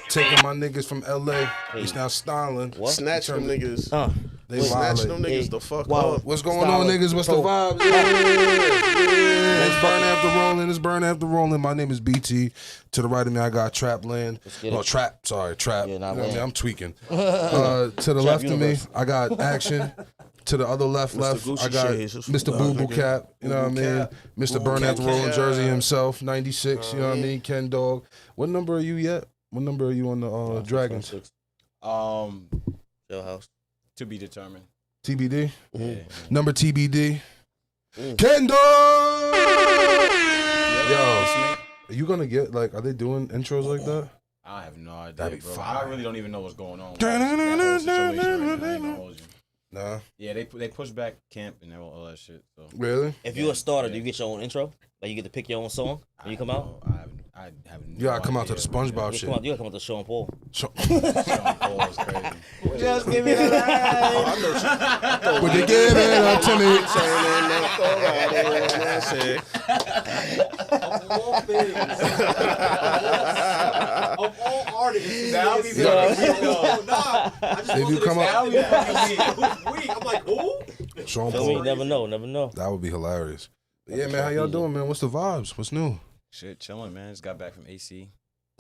taking my niggas from LA. He's now styling. What? Snatch them niggas. They Snatch them violate. niggas the fuck Wow. up. What's going on, niggas? What's the vibes? It's burn after rolling. It's burn after rolling. My name is BT. To the right of me, I got Trap Land. No, Trap. Sorry, Trap. Yeah, You know what I mean? Land. I'm tweaking. To the left Universe. of me, I got Action. To the other left, Gucci I got Shades. Mr. Boo Boo Cap. You know what I mean? Mr. Burn after rolling Jersey himself. 96. You know what I mean? Ken Dog. What number are you yet? What number are you on the Dragons? Jailhouse. To be determined. TBD. Yeah. Number TBD. Ken Dog. Yo, are you gonna get like? Are they doing intros like that? I have no idea, That'd be bro. fire. I really don't even know what's going on with that whole situation right now. I ain't gonna hold you. Nah. Yeah, they pushed back camp and all that shit. So Really? If you're a starter, do you get your own intro? Like you get to pick your own song when you come out? I have no You gotta come out to the idea. SpongeBob You shit. gotta come out to Sean Paul. Sean Paul is crazy. Just give me the ride. Would you give it up to me? Of all things, of all artists, Now we no, I just If you wasn't come up- expecting that. It was weak. I'm like, ooh. Sean Feel me? Paul. Never know. That would be hilarious. Yeah, man. How y'all doing, man? What's the vibes? What's new? Shit, chilling, man. Just got back from AC.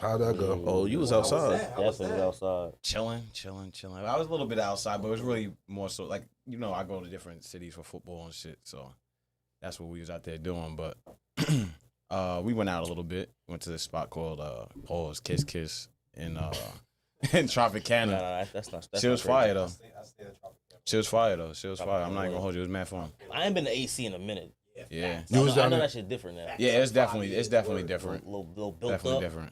How'd that go? Oh, you was outside. Definitely outside. Chilling. I was a little bit outside, but it was really more so like, you know, I go to different cities for football and shit, so that's what we was out there doing. But we went out a little bit. Went to this spot called Paul's Kiss Kiss in Tropicana. Nah, that's not. She was not fire crazy. though. She was fire. I'm not even gonna hold you. It was mad fun. I ain't been to AC in a minute. Yeah. You was I down know there? that shit different now. Yeah, it's definitely different. Little built Definitely up. different.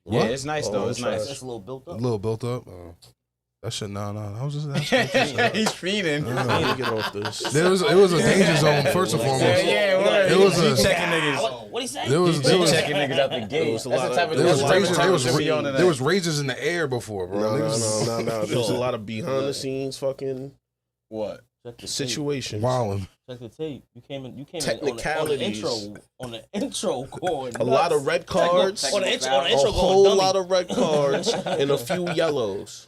What? Yeah, it's nice though. It's nice. It's a little built A up. little built up. That shit. No. I was just asking. He's fiending. Let me get off this. It was a danger zone first and foremost. Yeah, It was a- checking niggas. What'd he say? There was Checking niggas out the gate. was a That's lot the type of of- there was that's the razors. type of be on There was razors in the air before, bro. No. Niggas There's a lot of behind the scenes fucking what? Check the tape. situations. wilding. Check the tape. You came in Technicalities. on the intro going A lot of red cards. on the intro A going whole dummy. lot of red cards and a few yellows.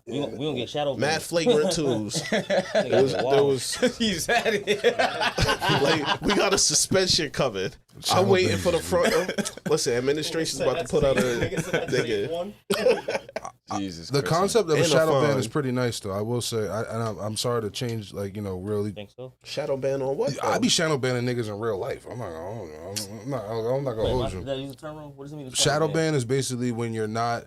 We gonna get shadow Mad banned. flagrant twos. Nigga, There was He said it. like we got a suspension covered. Shadow I'm waiting ban. for the front. Listen, administration's about to put out a nigga. Jesus. The Christ. concept of a And a shadow ban fine. is pretty nice, though. I will say. I'm sorry to change, like, you know, really. Think so? Shadow ban on what? I though? be shadow banning niggas in real life. I'm not gonna Wait, hold did you. that use the term wrong? What does it mean? Shadow ban is basically when you're not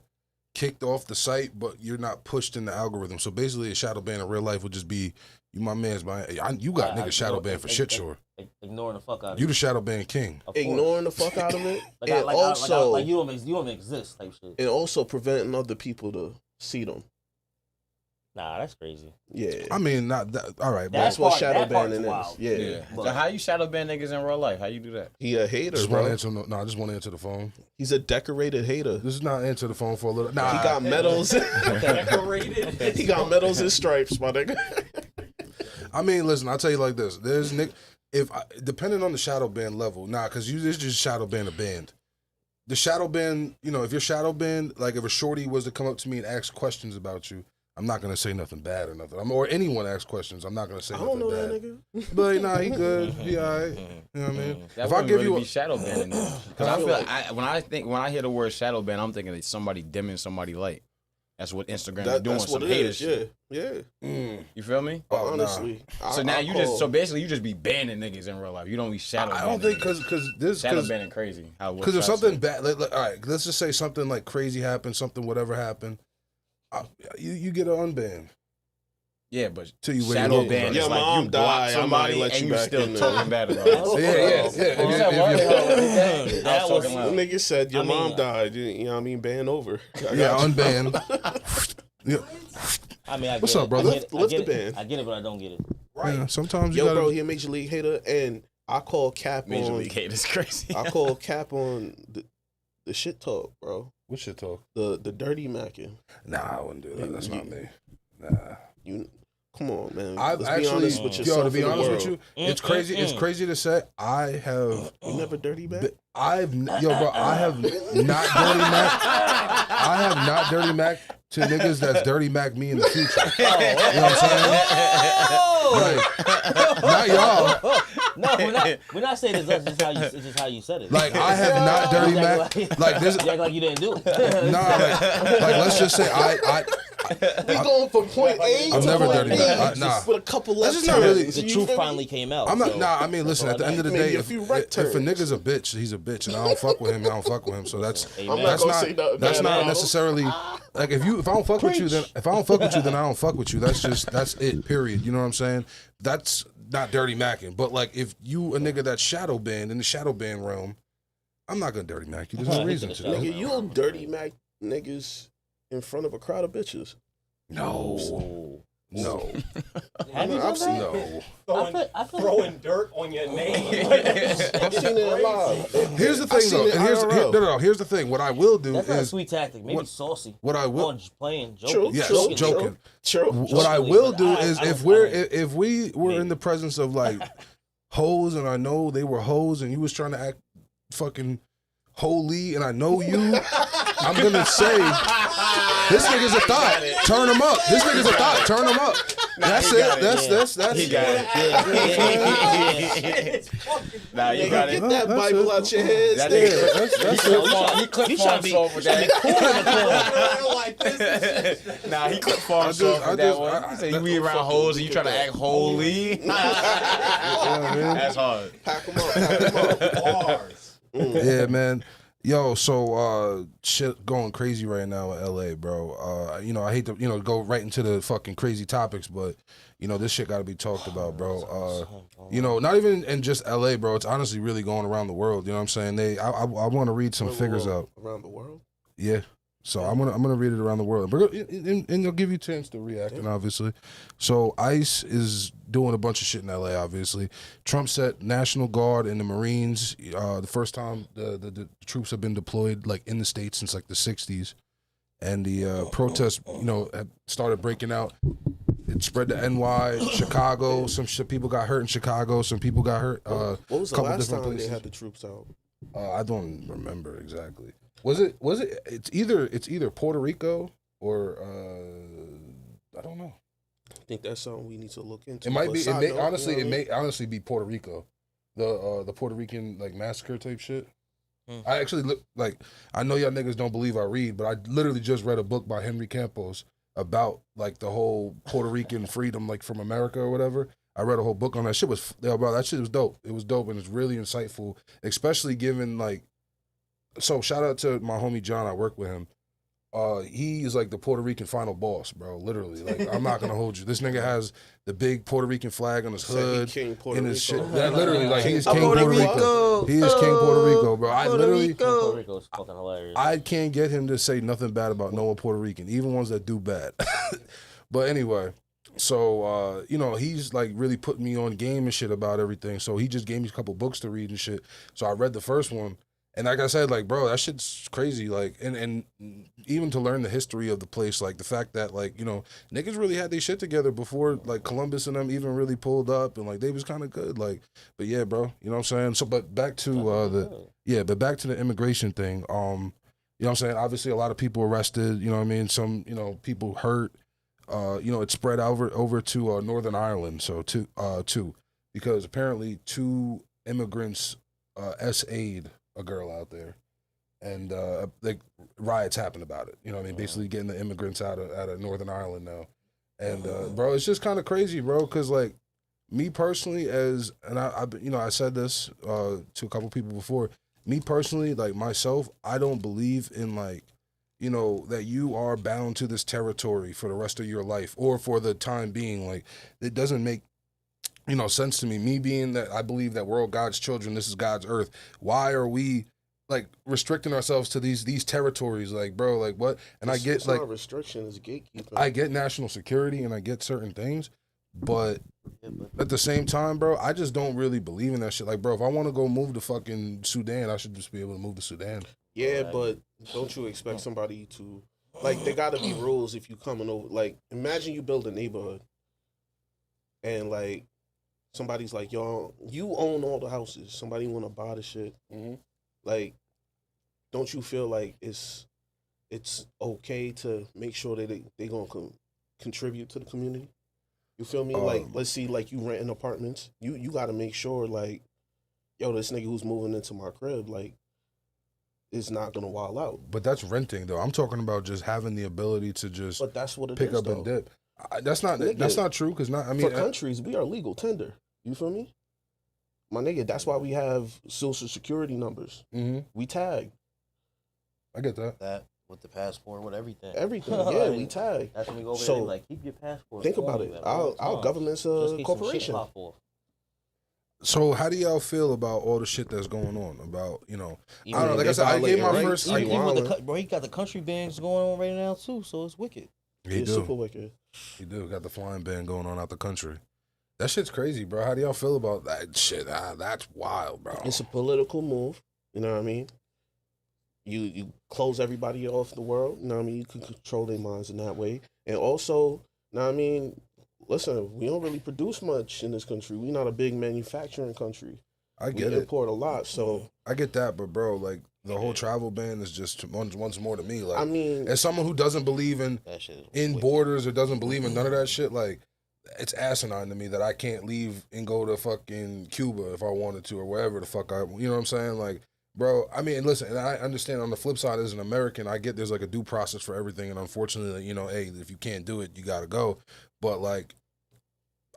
kicked off the site, but you're not pushed in the algorithm. So basically, a shadow ban in real life would just be you, my man's, you got niggas shadow ban for shit, sure. Ignoring the fuck out of You it. the shadow ban king. Of course. Ignoring the fuck out of it, Like, and also like you don't exist type shit. and also preventing other people to see them. Nah, that's crazy. Yeah, I mean, not that. All right, that's but what part- shadow that part's banning is. wild. Yeah. Yeah. But- So how you shadow ban niggas in real life? How you do that? He a hater, just want to bro. answer. No, I just want to answer the phone. He's a decorated hater. This is not answer the phone for a little. Nah, He got medals. Decorated. He got medals and stripes, my nigga. I mean, listen, I'll tell you like this. There's Nick. Depending on the shadow ban level, because it's just shadow ban a band. The shadow ban, you know, if you're shadow banned, like if a shorty was to come up to me and ask questions about you, I'm not gonna say nothing bad or nothing. Or anyone asks questions, I'm not gonna say I nothing don't know bad. that nigga. But like, nah, he good. He alright. You know what I mean? That If I wouldn't give really you be shadow banning. Because I feel like when I hear the word shadow ban, I'm thinking it's somebody dimming somebody light. That's what Instagram is doing. That's what Some it hater is. shit. Yeah. You feel me? Oh, nah. Honestly. So now so basically you just be banning niggas in real life. You don't be shadow. I don't think because shadow banning crazy. Because if something bad, all right, let's just say something like crazy happened, something whatever happened, you get an unban. Yeah, but Till you shadow wait. ban Your is like mom you block died, I'm somebody gonna let and you you back still in there. talking bad about it. Yeah. I was That talking was- loud. The nigga said your I mean, mom died. You know what I mean? Ban over. I Yeah, got you. unban. Yeah. I mean, I get What's it. up, brother? I get it. Lift I the get it. band. I get it, but I don't get it. Right. Yeah, sometimes you Yo, gotta. bro, he a major league hater, and I call cap Major on. League hate is crazy. I call cap on the shit talk, bro. What shit talk? The dirty macking. Nah, I wouldn't do that. That's not me. Nah. You come on, man. I've Let's actually, be honest with yo, yourself to be and the honest with world. you, it's crazy. It's crazy to say. I have. You never dirty back. Bro, I have not dirty Mac. I have not dirty mac to niggas that's dirty mac me in the future. You know what I'm saying? Like, not y'all. No, we're not saying it's us. It's just how you said it. Like, I have not dirty mac. Like this. You act like you didn't do it. Nah, like let's just say We going from point A I'm to never point dirty B mac. Nah. with a couple left That's just not really- turns. The You truth feel me? finally came out. I'm not. so- Nah, I mean, listen. At the end of the Maybe day, a few right if a turns. nigga's a bitch, he's a bitch, and I don't fuck with him. I don't fuck with him. So that's Amen. I'm not that's gonna not say nothing that's bad not about him. necessarily like if I don't fuck with you, then I don't fuck with you. That's it. Period. You know what I'm saying? That's not dirty macking. But like if you a nigga that's shadow banned in the shadow ban realm, I'm not gonna dirty mac you. There's no reason to. Nigga, you'll dirty mac niggas in front of a crowd of bitches. No. No. Have you I've done seen that? No. I feel Throwing dirt on your name. I've seen it live. Here's the I've thing, seen though. it IRL. No. Here's the thing. What I will do that's not a is sweet tactic. Maybe what- saucy. what I will. Oh, just playing, joking. True, Yes, true, joking. True. What I Jokingly, will but do I is don't- if we were in the presence of like hoes and I know they were hoes and you was trying to act fucking holy and I know you, I'm gonna say this nigga's a thought. Turn him up. This nigga's a thought. Turn him up. That's it. That's He got it. It's fucking Nah, you Nigga, got get it. that That's Bible it. out your head. That nigga. nigga, he clipped You farm tryna be- off with that. like this. Nah, he clipped farm I off just- with that one. He said you be around hoes and you trying to act holy. That's hard. Pack 'em up. Bars. Yeah, man. Yo, so shit going crazy right now in LA, bro. You know, I hate to, go right into the fucking crazy topics, but this shit gotta be talked about, bro. Not even in just LA, bro. It's honestly really going around the world. You know what I'm saying? I wanna read some figures out. Around the world? Yeah. So I'm gonna read it around the world, and they'll give you a chance to react, and obviously. So ICE is doing a bunch of shit in LA. Obviously, Trump set National Guard and the Marines. The first time the troops have been deployed like in the states since like the '60s, and the protests have started breaking out. It spread to NY, Chicago. Some people got hurt in Chicago. Some people got hurt. What was the couple last different time places. they had the troops out? I don't remember exactly. Was it? It's either Puerto Rico or I don't know. I think that's something we need to look into. It might But be. side note, Honestly, you know it what I mean? may honestly be Puerto Rico, the Puerto Rican like massacre type shit. I actually look like I know y'all niggas don't believe I read, but I literally just read a book by Henry Campos about like the whole Puerto Rican freedom like from America or whatever. I read a whole book on that shit. Bro, that shit was dope. It was dope and it's really insightful, especially given like. So shout out to my homie John. I work with him. He is like the Puerto Rican final boss, bro. Literally, like I'm not gonna hold you. This nigga has the big Puerto Rican flag on his Said he hood King Puerto in his Rico. shit. That literally, like he's King King Puerto Rico. He is King Puerto Rico, bro. I literally, Puerto Rico is fucking hilarious. I can't get him to say nothing bad about no one Puerto Rican, even ones that do bad. But anyway, so he's like really putting me on game and shit about everything. So he just gave me a couple books to read and shit. So I read the first one. And like I said, like, bro, that shit's crazy. Like, and even to learn the history of the place, like the fact that, like, niggas really had their shit together before, like, Columbus and them even really pulled up, and like they was kind of good. Like, but yeah, bro, you know what I'm saying. So, but back to back to the immigration thing. You know what I'm saying. Obviously, a lot of people arrested. You know what I mean. Some people hurt. It spread over to Northern Ireland. So two because apparently 2 immigrants SA'd a girl out there, and like riots happened about it. You know what I mean? Basically getting the immigrants out of Northern Ireland now, and bro, it's just kind of crazy, bro. Because like me personally, I said this to a couple people before. Me personally, like myself, I don't believe in like that you are bound to this territory for the rest of your life or for the time being. Like it doesn't make sense to me. Me being that I believe that we're all God's children, this is God's earth. Why are we like restricting ourselves to these territories? Like, bro, like what? And It's not restriction, it's gatekeeping. I get national security and I get certain things, but at the same time, bro, I just don't really believe in that shit. Like, bro, if I want to go move to fucking Sudan, I should just be able to move to Sudan. Yeah, but don't you expect somebody to like? There got to be rules if you coming over. Like, imagine you build a neighborhood, and like somebody's like, "Y'all, you own all the houses." Somebody want to buy the shit. Like, don't you feel like it's it's okay to make sure that they gonna contribute to the community. You feel me? Like, let's see, like, you renting apartments. You got to make sure, like, yo, this nigga who's moving into my crib, like, is not gonna wild out. But that's renting, though. I'm talking about just having the ability to just But that's what it pick is, up though. and dip. That's not true because I mean, for countries, we are legal tender. You feel me? My nigga, that's why we have social security numbers. mm-hmm. We tag I get that. That with the passport, with everything. everything. Yeah, we tag. That's when we go over So, there. Like, keep your passport. Think on about you it. at all Our times, government's just in a case some shit corporation. pop off. So how do y'all feel about all the shit that's going on? About I don't know. Like they I said, I gave my violating first. rights. Even with wildin'. the bro, he got the country bands going on right now too, so it's wicked. He It's do. super wicked. He do. Got the flying ban going on out the country. That shit's crazy, bro. How do y'all feel about that shit? That's wild, bro. It's a political move. You know what I mean? You close everybody off the world. You know what I mean? You can control their minds in that way. And also, you know what I mean? Listen, we don't really produce much in this country. We're not a big manufacturing country. I get we it. import a lot. So, I get that, but bro, like the whole travel ban is just once more to me. Like, I mean, as someone who doesn't believe in That shit is wicked. borders or doesn't believe in none of that shit, like it's asinine to me that I can't leave and go to fucking Cuba if I wanted to or wherever the fuck you know what I'm saying? Like, bro, I mean, listen, and I understand on the flip side as an American, I get there's like a due process for everything, and unfortunately, hey, if you can't do it, you gotta go. But like,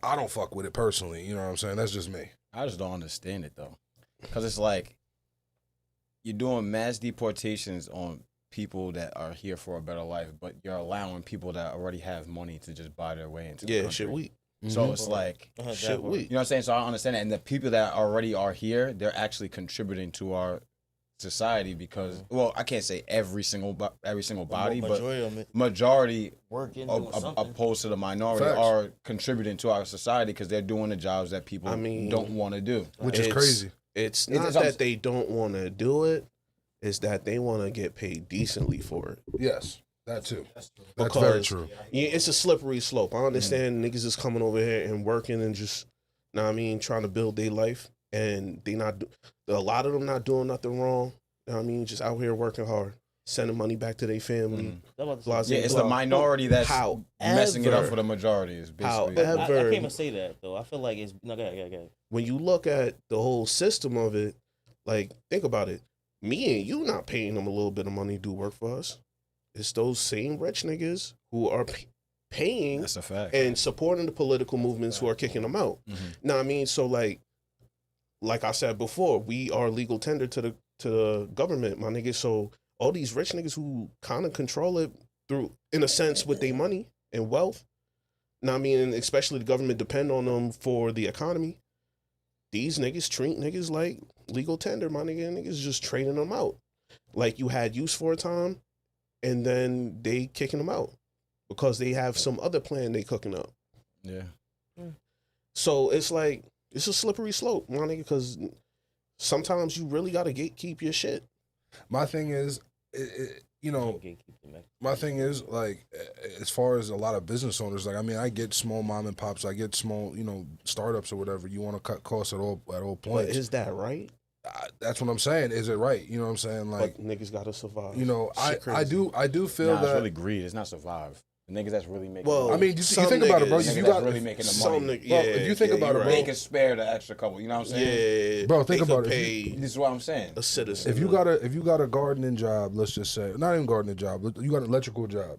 I don't fuck with it personally. You know what I'm saying? That's just me. I just don't understand it though, because it's like you're doing mass deportations on people that are here for a better life, but you're allowing people that already have money to just buy their way into the yeah, country. shit weak. So it's like, Shit weak. you know what I'm saying? So I understand that. And the people that already are here, they're actually contributing to our society because, well, I can't say every single body, but majority of it majority working, doing something. opposed to the minority Facts. are contributing to our society because they're doing the jobs that people don't want to do. Which is It's- crazy. It's not It's- that they don't want to do it. It's that they want to get paid decently for it. Yes, that too. That's Because very true. Yeah, it's a slippery slope. I understand niggas is coming over here and working and just, know what I mean, trying to build their life. And they not, a lot of them not doing nothing wrong. Know what I mean, just out here working hard, sending money back to their family. Blase, Yeah, it's blah. the minority that's However- messing it up for the majority. Is basically. However- I can't even say that though. I feel like it's no. Go. When you look at the whole system of it, like, think about it. Me and you not paying them a little bit of money to do work for us. It's those same rich niggas who are paying That's a fact. and supporting the political movements who are kicking them out. Now, I mean, so like I said before, we are legal tender to the government, my niggas. So all these rich niggas who kind of control it through, in a sense, with their money and wealth. Now, I mean, and especially the government depend on them for the economy. These niggas treat niggas like legal tender, my nigga. Niggas just trading them out. Like you had use for a time, and then they kicking them out because they have some other plan they cooking up. Yeah. So it's like, it's a slippery slope, my nigga, because sometimes you really got to gatekeep your shit. My thing is, my thing is, like, as far as a lot of business owners, like, I mean, I get small mom and pops, I get small, startups or whatever. You want to cut costs at all But points. is that right? That's what I'm saying. Is it right? You know what I'm saying? Like, But niggas got to survive. I Shit crazy. do feel Nah, that. it's really greed. It's not survive. The niggas that's really making. Well, money. I mean, you some think about it, bro. niggas- You Niggas got that's really making the some money. nigga, Bro, yeah, if you think yeah, about you're it, right. They can spare the extra couple. You know what I'm saying? Yeah, Bro, think they about could it. Pay This is what I'm saying. a citizen. if you got a gardening job, let's just say, not even gardening job, you got an electrical job.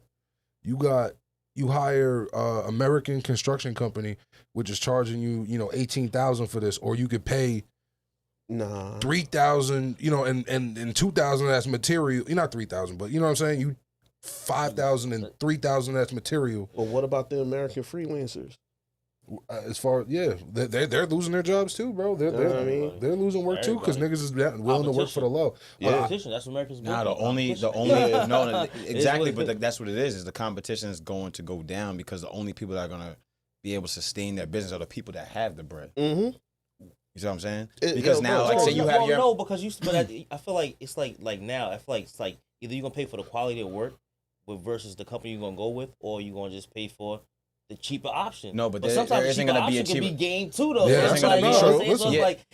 You hire American construction company, which is charging you, $18,000 for this, or you could pay nah, $3,000, and $2,000 that's material. Not $3,000, but you know what I'm saying. You $5,000 and $3,000 that's material. but what about the American freelancers? As far they're losing their jobs too, bro. They're You know what I mean? they're losing work too because Everybody. niggas is willing to work for the low. Yeah. Competition. That's what America's Nah, built the on, only competition. no, It is exactly, what it but is. that's what it is the competition is going to go down because the only people that are gonna be able to sustain their business are the people that have the bread. Mm-hmm. You see what I'm saying? It- Because yo, now, bro, like, bro, say you Well, have your no, because but I feel like it's like now I feel like it's like either you're gonna pay for the quality of work with versus the company you're gonna go with, or you're gonna just pay for the cheaper option. No, but there sometimes isn't gonna be a option could be cheaper- game too though. Yeah, So that's it's gonna like, be you know what I'm true. saying? So Listen. it's like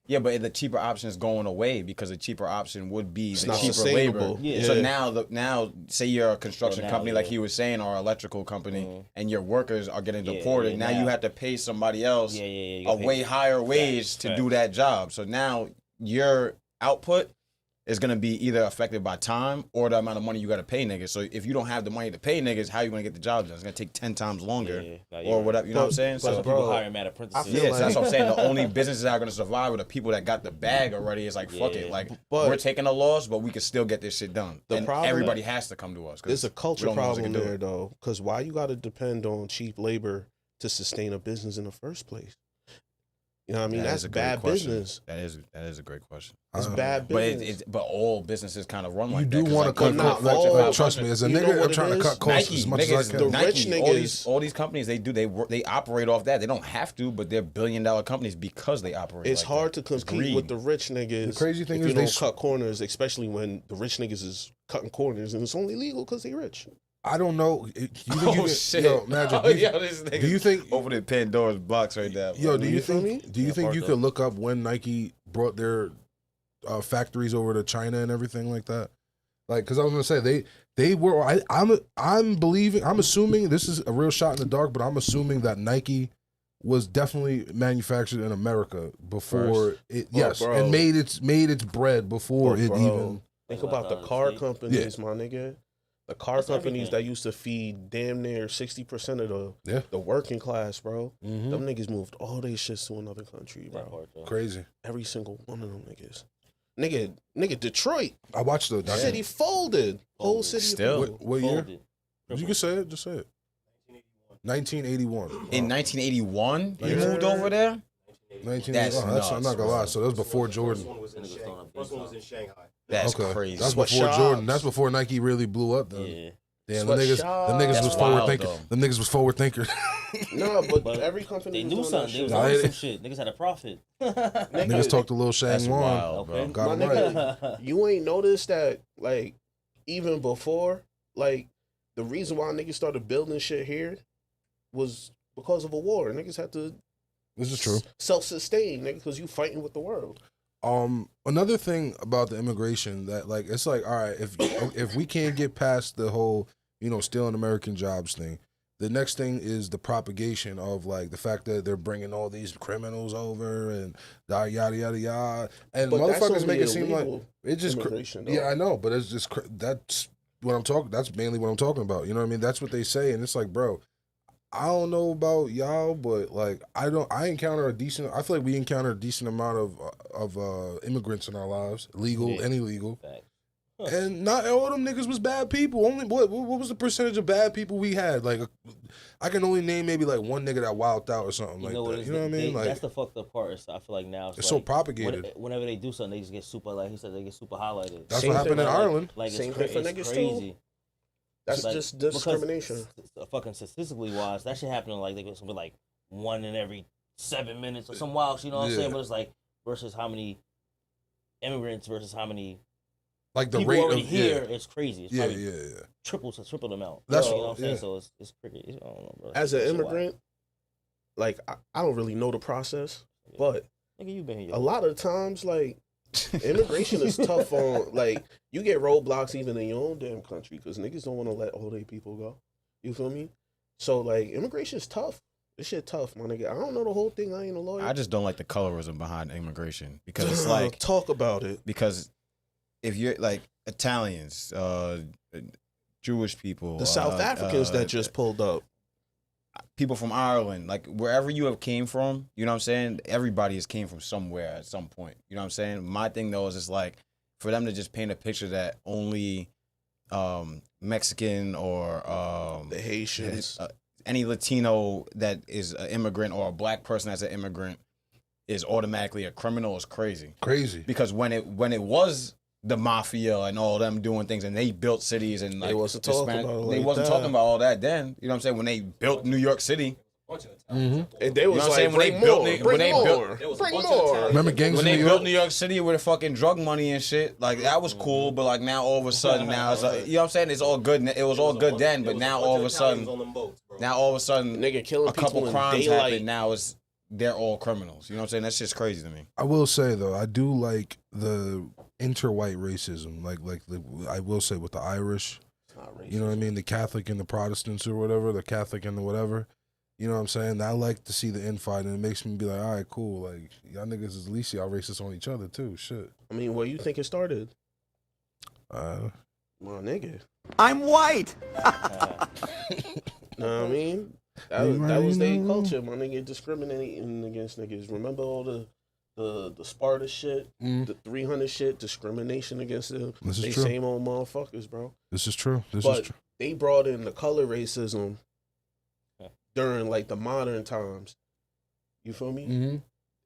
Yeah, but the cheaper option is going away because the cheaper option would be the not cheaper sustainable. labor. Yeah. So Yeah. now, say you're a construction now, company like yeah. he was saying, or an electrical company, and your workers are getting Yeah, deported. yeah, now now. you have to pay somebody else Yeah, you a gotta pay- way higher wage to do that job. So now your output is gonna be either affected by time or the amount of money you gotta pay niggas. So if you don't have the money to pay niggas, how you gonna get the job done? It's gonna take 10 times longer Yeah, or whatever. You know what I'm saying? So but people bro, hiring mad apprentices. I feel Yeah, so that's like- what I'm saying. The only businesses that are gonna survive are the people that got the bag already. It's like fuck it, Yeah. like But- we're taking a loss, but we can still get this shit done. The And problem- everybody has to come to us. 'cause There's a culture we don't know else problem can do there it. though, because why you got to depend on cheap labor to sustain a business in the first place? You know what I mean? That That's is a great bad question. business. That is a great question. It's bad But business. but all businesses kind of run like You that. do 'cause want to like, cut not costs. Like, all. trust me, as a You know nigga, what I'm it trying to is? cut costs Nike, as much niggas, as I can. The Nike, rich all niggas- these companies they operate off that. They don't have to, but they're $billion companies because they operate. It's like hard that. to It's compete with greed. the rich niggas. The crazy thing if is you they don't s- cut corners, especially when the rich niggas is cutting corners and it's only legal because they rich. I don't know. You think Oh you can, shit! Yo, Magic, Oh, do you, yo, this nigga do you think? opening Pandora's box right now? Yo, bro. do you feel me? think? Do you Yeah, think part you though. could look up when Nike brought their factories over to China and everything like that? Like, because I was gonna say they were. I'm assuming this is a real shot in the dark, but I'm assuming that Nike was definitely manufactured in America before it. Yes, bro. and made its bread before But, it bro, even. Think Like about the the car States. companies, my nigga. The car That's companies everything. that used to feed damn near 60% of Yeah. the working class, bro. Mhm. Them niggas moved all their shits to another country, That bro. part, though. Crazy. Every single one of them niggas. Nigga, Detroit. I watched the City folded. Whole Folded. city Still? folded. What year? Folded. You can say it. Just say it. 1981. In 1981, you Yeah. moved over there. 1981. That's I'm nuts, not gonna lie. bro. So that was before Jordan. First one was in Niggas throwing up First one was beats in Shanghai. That's Okay. crazy. That's Sweat before Jordan. shops. That's before Nike really blew up. Though. Yeah. Damn, them niggas Sweatshops. was That's forward wild, thinking. though. Them niggas was forward thinkers. Nah, but, But every company They was knew doing something. They was that Nah, on they- some shit. Niggas had a profit. Niggas talked a little That's Shang Wang. wild, bro. Okay. Got My him right. nigga, you ain't noticed that, like, even before, like, the reason why niggas started building shit here was because of a war. Niggas had to This is true. self-sustain, nigga, because you fighting with the world. Another thing about the immigration that like it's like, all right, if we can't get past the whole, stealing American jobs thing, the next thing is the propagation of like the fact that they're bringing all these criminals over and yada yada yada yada, and But that's motherfuckers only make it seem like illegal it just immigration, though. yeah, I know, but it's just that's what I'm talking. That's mainly what I'm talking about. You know what I mean? That's what they say, and it's like, bro, I don't know about y'all, but like I encounter I feel like we encounter a decent amount of immigrants in our lives, legal Yeah. and illegal. Fact. And not all them niggas was bad people. Only what was the percentage of bad people we had? Like I can only name maybe like one nigga that wilded out or something You like know what? that. It's You know what I mean? Like that's the fucked up part. I feel like now it's so like, propagated. Whenever they do something, they just get super. Like he said, they get super highlighted. That's Same what happened thing in like- Ireland. Like Same it's, thing for it's niggas, too. crazy. That's Like, just because discrimination. Fucking statistically wise, that shit happening like they get something like 1 in every 7 minutes or some wild. You know what I'm Yeah. saying? But it's like versus how many immigrants versus how many Like the people rate already of here. It's crazy. It's yeah, probably yeah, yeah. triple the amount. That's you know what I'm saying. yeah. So it's cricket. I don't know, bro. As an Shit wild. immigrant, like, I don't really know the process, but Nigga, you been here. a lot of times, like, immigration is tough on, like, you get roadblocks even in your own damn country because niggas don't want to let all their people go. You feel me? So, like, immigration is tough. This shit tough, my nigga. I don't know the whole thing. I ain't a lawyer. I just don't like the colorism behind immigration because it's like talk about it. because if you're like Italians, Jewish people, The South Africans that just pulled up. people from Ireland, like wherever you have came from, you know what I'm saying? Everybody has came from somewhere at some point. You know what I'm saying? My thing though is just like for them to just paint a picture that only Mexican or The Haitians. any Latino that is an immigrant or a black person that's an immigrant is automatically a criminal is crazy. Crazy. Because when it was the mafia and all them doing things and they built cities and like They wasn't talking Hispanic- about it they like wasn't that. talking about all that then. You know what I'm saying? When they built New York City, Bunch of Italians. And they You was know what I'm like, saying? When they bring built more, it- bring when they built- more, There was a bring bunch of more. Italians. Remember gangs when in they New built York? New York City with the fucking drug money and shit, like that was cool, but like now all of a sudden now it's like, you know what I'm saying? It's all good. It was all good then, but now all of a sudden, on them boats, bro. now all of a sudden Nigga killing a couple people in crimes daylight. happen. Now it's they're all criminals. You know what I'm saying? That's just crazy to me. I will say though, I do like the inter-white racism. I will say with the Irish, It's not racist. you know what I mean, the Catholic and the Protestants or whatever, the Catholic and the whatever. You know what I'm saying? I like to see the infight, and it makes me be like, all right, cool. Like y'all niggas is at least y'all racist on each other too. Shit. I mean, where you think it started? Uh, My nigga. I'm white. Know what I mean? That was their culture, my nigga, discriminating against niggas. Remember all the Sparta shit, the 300 shit, discrimination against them. This is They true. same old motherfuckers, bro. This is true. This But is true. they brought in the color racism during like the modern times. You feel me? Mm-hmm.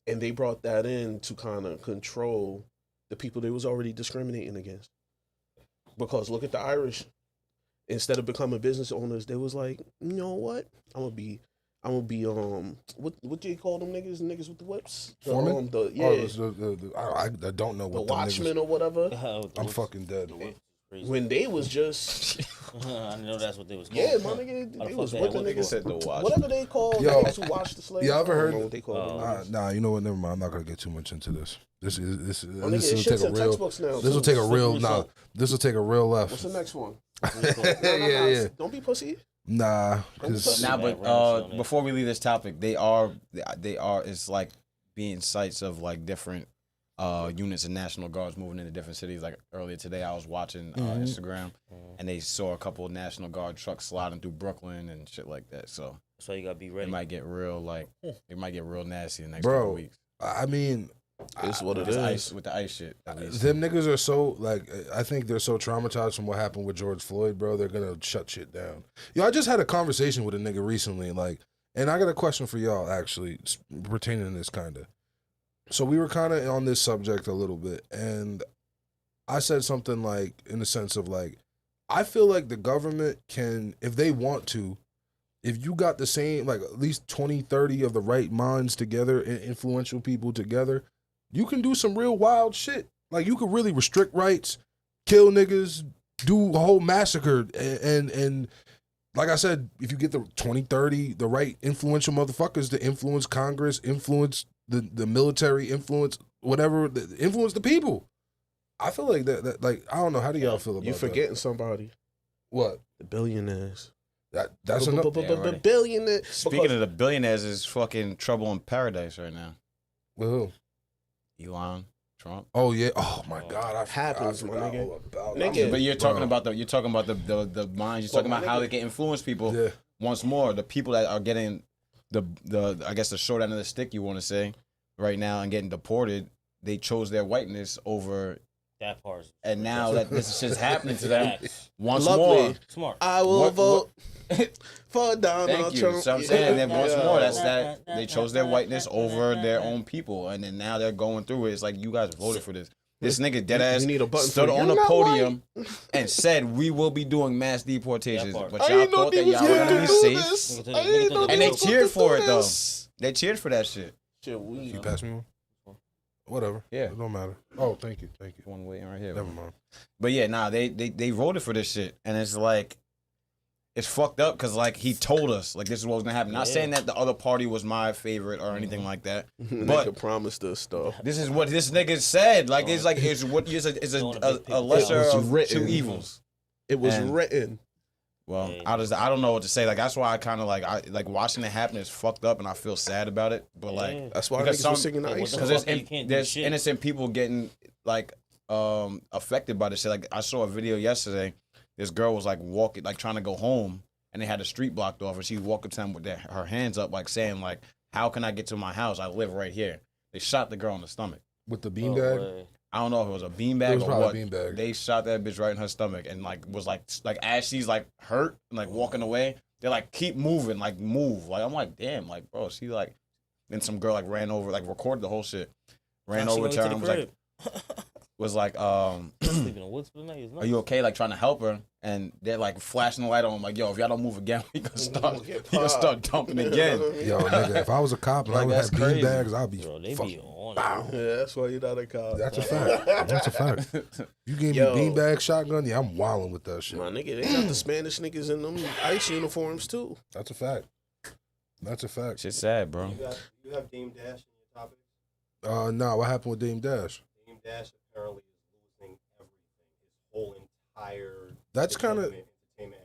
And they brought that in to kind of control the people they was already discriminating against. Because look at the Irish. Instead of becoming business owners, they was like, you know what? I'm gonna be what do you call them niggas? Niggas with the whips? Foreman? Yeah, I don't know the what the watchmen niggas. or whatever. I'm fucking dead. When they was just I know that's what they was called. yeah, my nigga, How the they fuck was they- whipping what niggas. said the watch. Whatever they call Yo. niggas who watched the slaves. Y'all ever I don't heard- know what they call them. Nah, you know what? Never mind. I'm not gonna get too much into this. This My nigga, will shit's take a in real. textbooks now. This will too. take a real. Slippery Nah, slope. this will take a real left. What's the next one? Yeah. Don't be pussy. Nah, because Nah, That but round shit on it. before we leave this topic, they are. It's like being sites of like different units of National Guards moving into different cities. Like earlier today, I was watching Instagram, and they saw a couple of National Guard trucks sliding through Brooklyn and shit like that. So So you gotta be it ready. might get real, like it might get real nasty in the next Bro, couple weeks. I mean, It's what it With is. ice, with the ice shit. At least. them niggas are so like. I think they're so traumatized from what happened with George Floyd, bro. They're gonna shut shit down. Yo, I just had a conversation with a nigga recently, like, and I got a question for y'all actually pertaining to this kind of. So we were kind of on this subject a little bit, and I said something like, in the sense of like, I feel like the government can, if they want to, if you got the same, like at least 20, 30 of the right minds together and influential people together, you can do some real wild shit. Like you could really restrict rights, kill niggas, do a whole massacre. And like I said, if you get the 20, 30, the right influential motherfuckers to influence Congress, influence the military, influence whatever, influence the people. I feel like that like, I don't know. How do y'all feel about You that? forgetting somebody. What? The billionaires. That's enough. Yeah, right. Billionaires. Speaking of the billionaires, is fucking trouble in paradise right now. With who? Elon, Trump. Oh yeah. Oh my God. I Happens, forgot my nigga. all about Nigga. it. But you're talking Bro. about the minds. You're talking my about how nigga- they can influence people. Yeah. Once more, the people that are getting the I guess the short end of the stick, you want to say, right now and getting deported, they chose their whiteness over, That part. and now that this shit's happening to them, Facts. once Lovely. more. Smart. I will What- vote for Donald Thank you. Trump. So I'm saying that once Yeah. more, that's that they chose their whiteness over their own people, and then now they're going through it. It's like you guys voted for this. This nigga dead ass You need a button stood for on you're the not podium and said we will be doing mass deportations, That part. but I y'all ain't know thought they that was y'all were going gonna to be do safe, this. Nigga, I ain't know and they was cheered going for to it do though. this. They cheered for that shit. Shit, we. You pass me one? Whatever. Yeah. It don't matter. Oh, thank you. Thank you. One waiting right here. Never mind. But yeah, nah, they voted for this shit, and it's like, it's fucked up because like he told us like this is what was gonna happen. Not Yeah. saying that the other party was my favorite or anything like that. Nigga promised us stuff. This is what this nigga said. Like it's what is a lesser It was of written. two evils. It was And- written. Well, Yeah. I don't know what to say. Like that's why I kind of like watching it happen is fucked up, and I feel sad about it. But like Yeah. That's why Because niggas some- was singing the Yeah, what ice the song. because fuck, you can't do there's shit. innocent people getting like affected by this shit. Like I saw a video yesterday. This girl was like walking, like trying to go home, and they had the street blocked off, and she walked up to them with her hands up, like saying like, "How can I get to my house? I live right here." They shot the girl in the stomach. With the Oh, beanbag? way. I don't know if it was a It beanbag was or probably what. a beanbag. They shot that bitch right in her stomach and like was like as she's like hurt and like walking away, they're like keep moving, like move. Like I'm like damn, like bro, she like. Then some girl like ran over, like recorded the whole shit, ran Nah, she over went to her the and was like Sleeping in the woods for the night. It's are you okay? Like trying to help her, and they're like flashing the light on, like, yo, if y'all don't move again, we gonna start dumping again. Yo, nigga, if I was a cop and I Like, would have that's crazy. beanbags, I'd be Bro, they be fucking on bow. it. Yeah, that's why you're not a cop. That's a fact. That's a fact. You gave Yo. me beanbag shotgun, yeah, I'm wilding with that shit. My nigga, they got the Spanish niggas in them ice uniforms too. That's a fact. That's a fact. Shit's sad, bro. You have Dame Dash in your topics? No, what happened with Dame Dash? Dame Dash apparently is losing everything. His whole entire That's kinda- entertainment empire.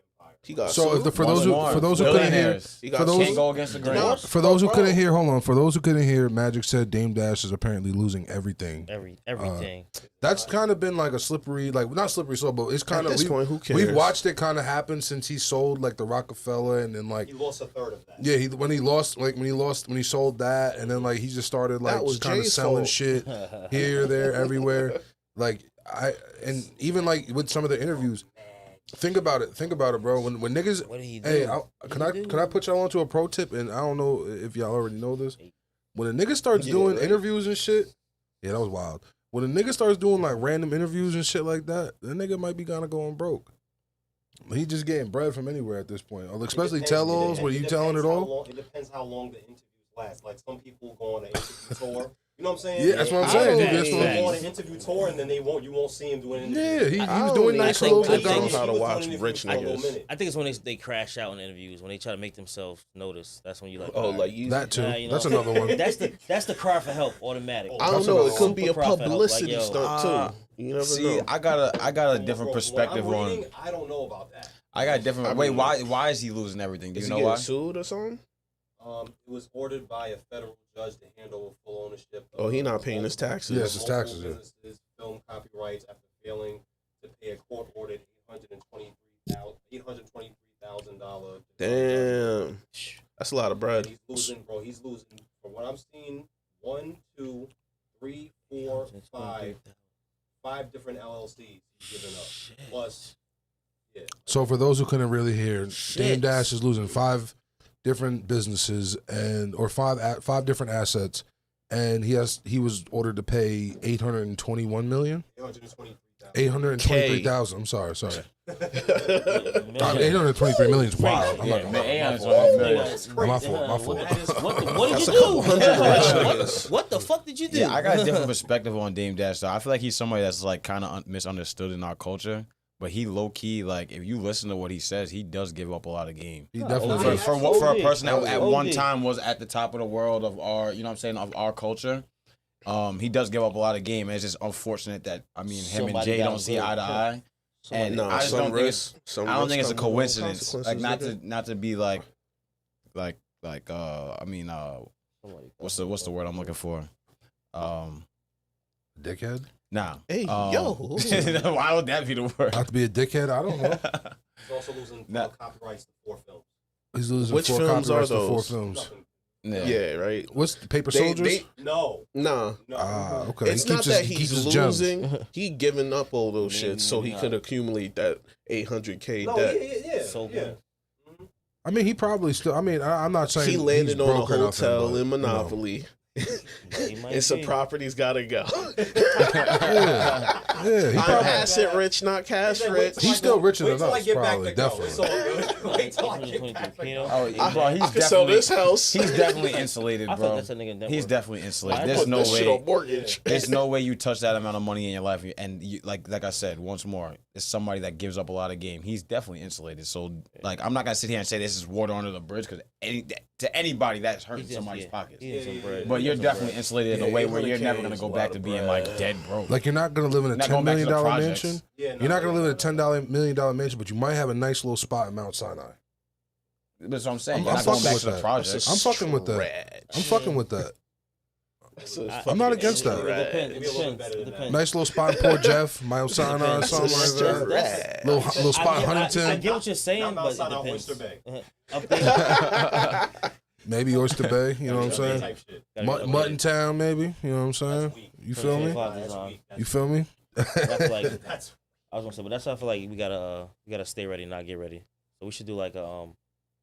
He got So sued. for those who couldn't hear, He for got those- sued. Can't go against the grain. No. for those who Oh, couldn't bro. hear, hold on. For those who couldn't hear, Magic said Dame Dash is apparently losing everything. Everything. That's kind of been like a slippery, like not slippery slope, but it's kind At of this point, who cares? we've watched it kind of happen since he sold like the Rockefeller, and then like He lost a third of that. yeah, when he sold that, and then like he just started like That was just kind of Jay's selling fault. shit here, there, everywhere. Like and even like with some of the interviews, think about it, bro. When niggas, What did he do? hey, What can did he I do? put y'all onto a pro tip? And I don't know if y'all already know this. When a nigga starts Yeah, doing right. interviews and shit, yeah, that was wild. When a nigga starts doing like random interviews and shit like that, the nigga might be kind of going broke. He just getting bread from anywhere at this point, especially tell-alls. Where you telling it all? It depends how long the interviews last. Like some people go on an interview tour. You know what I'm saying? Yeah, that's what I'm I saying. don't That's think- what They I'm- go on an interview tour and then you won't see him doing an interview. Yeah, he I was don't doing even nice think- little I sit think downs. how to was watch doing an rich interview for a little niggas. minute. I think it's when they crash out in interviews, when they try to make themselves notice. That's when you like. Oh, all right. like you. That too. Nah, you know. That's another one. That's the cry for help automatic. I don't That's know. another It could one. be a Super cry for help, publicity like, yo, stunt too. You never See, know. I got a different perspective What I'm on. reading, I don't know about that. I got a different. I Wait, mean- why is he losing everything? Do Is you he know getting why? sued or something? It was ordered by a federal judge to hand over full ownership. Oh, he not paying his taxes. Yes, his taxes, yeah. Businesses, film copyrights after failing to pay a court-ordered $823,000. Damn, that's a lot of bread. He's losing, bro. He's losing. From what I'm seeing, 1, 2, 3, 4, 5 different LLCs he's giving up. Plus, yeah. So for those who couldn't really hear, Dame Shit. Dash is losing 5 different businesses or five different assets, and he was ordered to pay $821,000. 823,000. I'm sorry. $823 million is wild. I'm not gonna lie. Yeah, My fault. What did That's you a couple do? hundred rich niggas. What the fuck did you do? Yeah, I got a different perspective on Dame Dash. So I feel like he's somebody that's like kind of misunderstood in our culture. But he low key, like, if you listen to what he says, he does give up a lot of game. He Oh, definitely yeah. For a person that at OD. one time was at the top of the world of our, you know what I'm saying, of our culture, he does give up a lot of game. And it's just unfortunate that him and Somebody Jay got don't see good. eye to eye. And No, I just some don't think risks. it's, I don't think it's a coincidence. Like not to. to be like what's the word I'm looking for? dickhead. Nah. Hey, Um, yo. Why would that be the word? Not to be a dickhead. I don't know. He's also losing Nah. copyrights to 4 films. He's losing Which 4 films are copyrights to 4 those? films. Nothing. Yeah, right. What's the Paper They- Soldiers? they- No. Nah. No. Okay. It's He not keeps that he he's keeps his gems. losing. He giving up all those shit so he Nah. could accumulate that 800K No, debt. yeah. So yeah. good. I mean, he probably still. I mean, I'm not saying He landed he's on a broke or nothing, hotel but, in you know. Monopoly. He might And some be. properties gotta go. Yeah, he I'm probably. asset rich, not cash rich. He's still richer than Wait till I us, get back probably, to go. definitely. It's all good. Wait till I get back to go. Oh, bro, he's I can sell definitely this house. he's definitely insulated, I thought bro. that's a nigga. He's definitely insulated. I There's put no this shit way. on mortgage. There's no way you touch that amount of money in your life, and you, like I said once more, it's somebody that gives up a lot of game. He's definitely insulated. So like, I'm not gonna sit here and say this is water under the bridge because to anybody that's hurting somebody's pockets. But you're definitely insulated in a way where you're never gonna go back to being like dead broke. Like you're not gonna live in a Not $10 going back to million the projects. mansion. Yeah, You're not gonna live in a $10 million mansion, but you might have a nice little spot in Mount Sinai. That's what I'm saying. I'm You're not going fucking back with to the that. projects. I'm fucking with that. I'm fucking with that. I'm not against that. It depends. Maybe a little bit better than that. Nice little spot in Port Jeff, Mount Sinai, something like that. Little spot in I Huntington, get what you're saying, Not but it outside of depends. Oyster Bay. Up there, maybe Oyster Bay. You know what I'm saying? Type shit. Mutton Town, maybe. You know what I'm saying? That's weak. You feel me? That's weak. You feel me? I feel like That's I was gonna say, but that's why I feel like we gotta stay ready, not get ready. So we should do like a